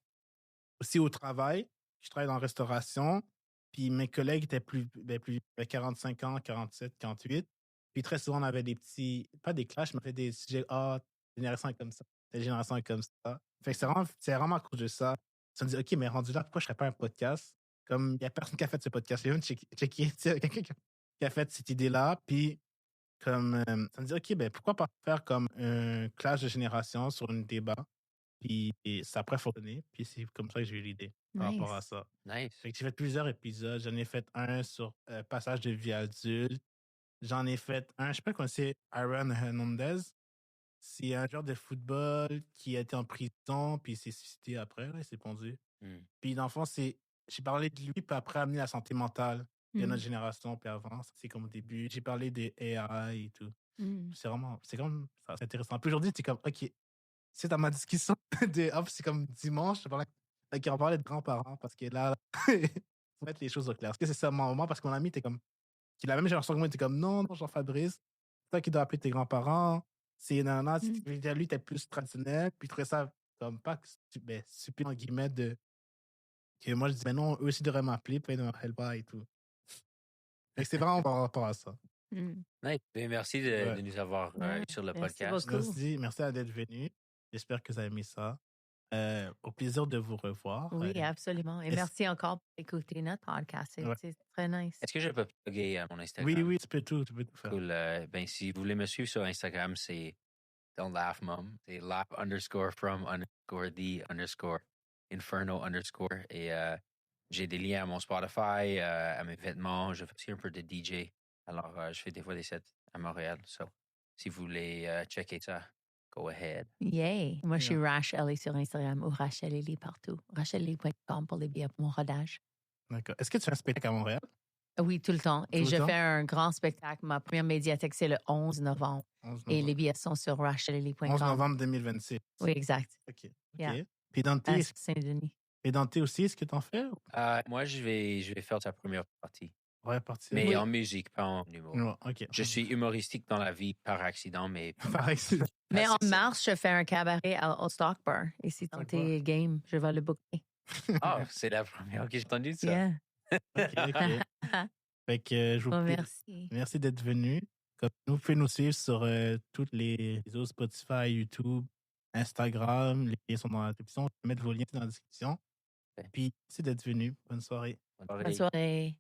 aussi au travail, je travaille dans la restauration. Puis mes collègues étaient plus 45 ans, 47, 48. Puis très souvent, on avait des petits... Pas des clashs, mais on fait des sujets... génération est comme ça. Telle génération est comme ça. Fait que c'est vraiment à cause de ça. Ça me dit, OK, mais rendu là, pourquoi je ne ferais pas un podcast? Comme il n'y a personne qui a fait ce podcast. Il y a quelqu'un qui a fait cette idée-là. Puis, comme, ça me dit, OK, ben pourquoi pas faire comme un clash de génération sur un débat? Puis, ça a fonctionné. Puis, c'est comme ça que j'ai eu l'idée par rapport à ça. Nice. Fait que j'ai fait plusieurs épisodes. J'en ai fait un sur passage de vie adulte. J'en ai fait un, je sais pas comment c'est, Aaron Hernandez. C'est un joueur de football qui a été en prison, puis il s'est suicidé après, là, il s'est pendu. Puis, dans le fond, j'ai parlé de lui, puis après, amener la santé mentale de notre génération, puis avant, c'est comme au début. J'ai parlé des AI et tout. C'est comme ça, c'est intéressant. Puis aujourd'hui, c'est comme, OK, c'est dans ma discussion c'est comme dimanche, on parlait de grands-parents, parce que là, il faut mettre les choses au clair. Est-ce que c'est ça mon moment? Parce que mon ami était comme, qui a la même génération que moi, il était comme, non, Jean-Fabrice, c'est toi qui dois appeler tes grands-parents. C'est lui, t'es plus traditionnel, puis je trouvais ça comme pas stupide, en guillemets, que moi, je disais, non, eux aussi devraient m'appeler, puis ils ne m'appellent pas et tout. C'est vraiment par rapport à ça. Ouais, merci de nous avoir eu sur le podcast. Merci d'être venu. J'espère que vous avez aimé ça. Au plaisir de vous revoir. Oui, absolument. Et merci encore pour écouter notre podcast. C'est très nice. Est-ce que je peux plugger mon Instagram? Oui, tu peux tout faire. Cool. Ben, si vous voulez me suivre sur Instagram, c'est Don't Laugh Mom. C'est laugh_from_the_inferno_. Et j'ai des liens à mon Spotify, à mes vêtements. Je fais aussi un peu de DJ. Alors, je fais des fois des sets à Montréal. So, si vous voulez checker ça, go ahead. Yay! Moi, je suis Rachel sur Instagram ou Rachel Ellie partout. RachelEllie.com pour les billets pour mon rodage. D'accord. Est-ce que tu as un spectacle à Montréal? Oui, tout le temps. Et je fais un grand spectacle. Ma première médiathèque, c'est le 11 novembre. Et les billets sont sur RachelEllie.com. 11 novembre 2026. Oui, exact. OK. Yeah. Puis Saint-Denis. Dante aussi, est-ce que tu en fais? Moi, je vais faire ta première partie. Mais en musique, pas en humour. Non, OK. Je suis humoristique dans la vie par accident, mais... Par accident. Mais en mars, je fais un cabaret au Stock Bar. Et si t'es game, je vais le booker. C'est la première que j'ai entendu ça. Yeah. OK. Fait que je vous merci. Merci d'être venu. Vous pouvez nous suivre sur toutes les réseaux Spotify, YouTube, Instagram. Les liens sont dans la description. Je vais mettre vos liens dans la description. Puis, merci d'être venu. Bonne soirée. Bonne soirée.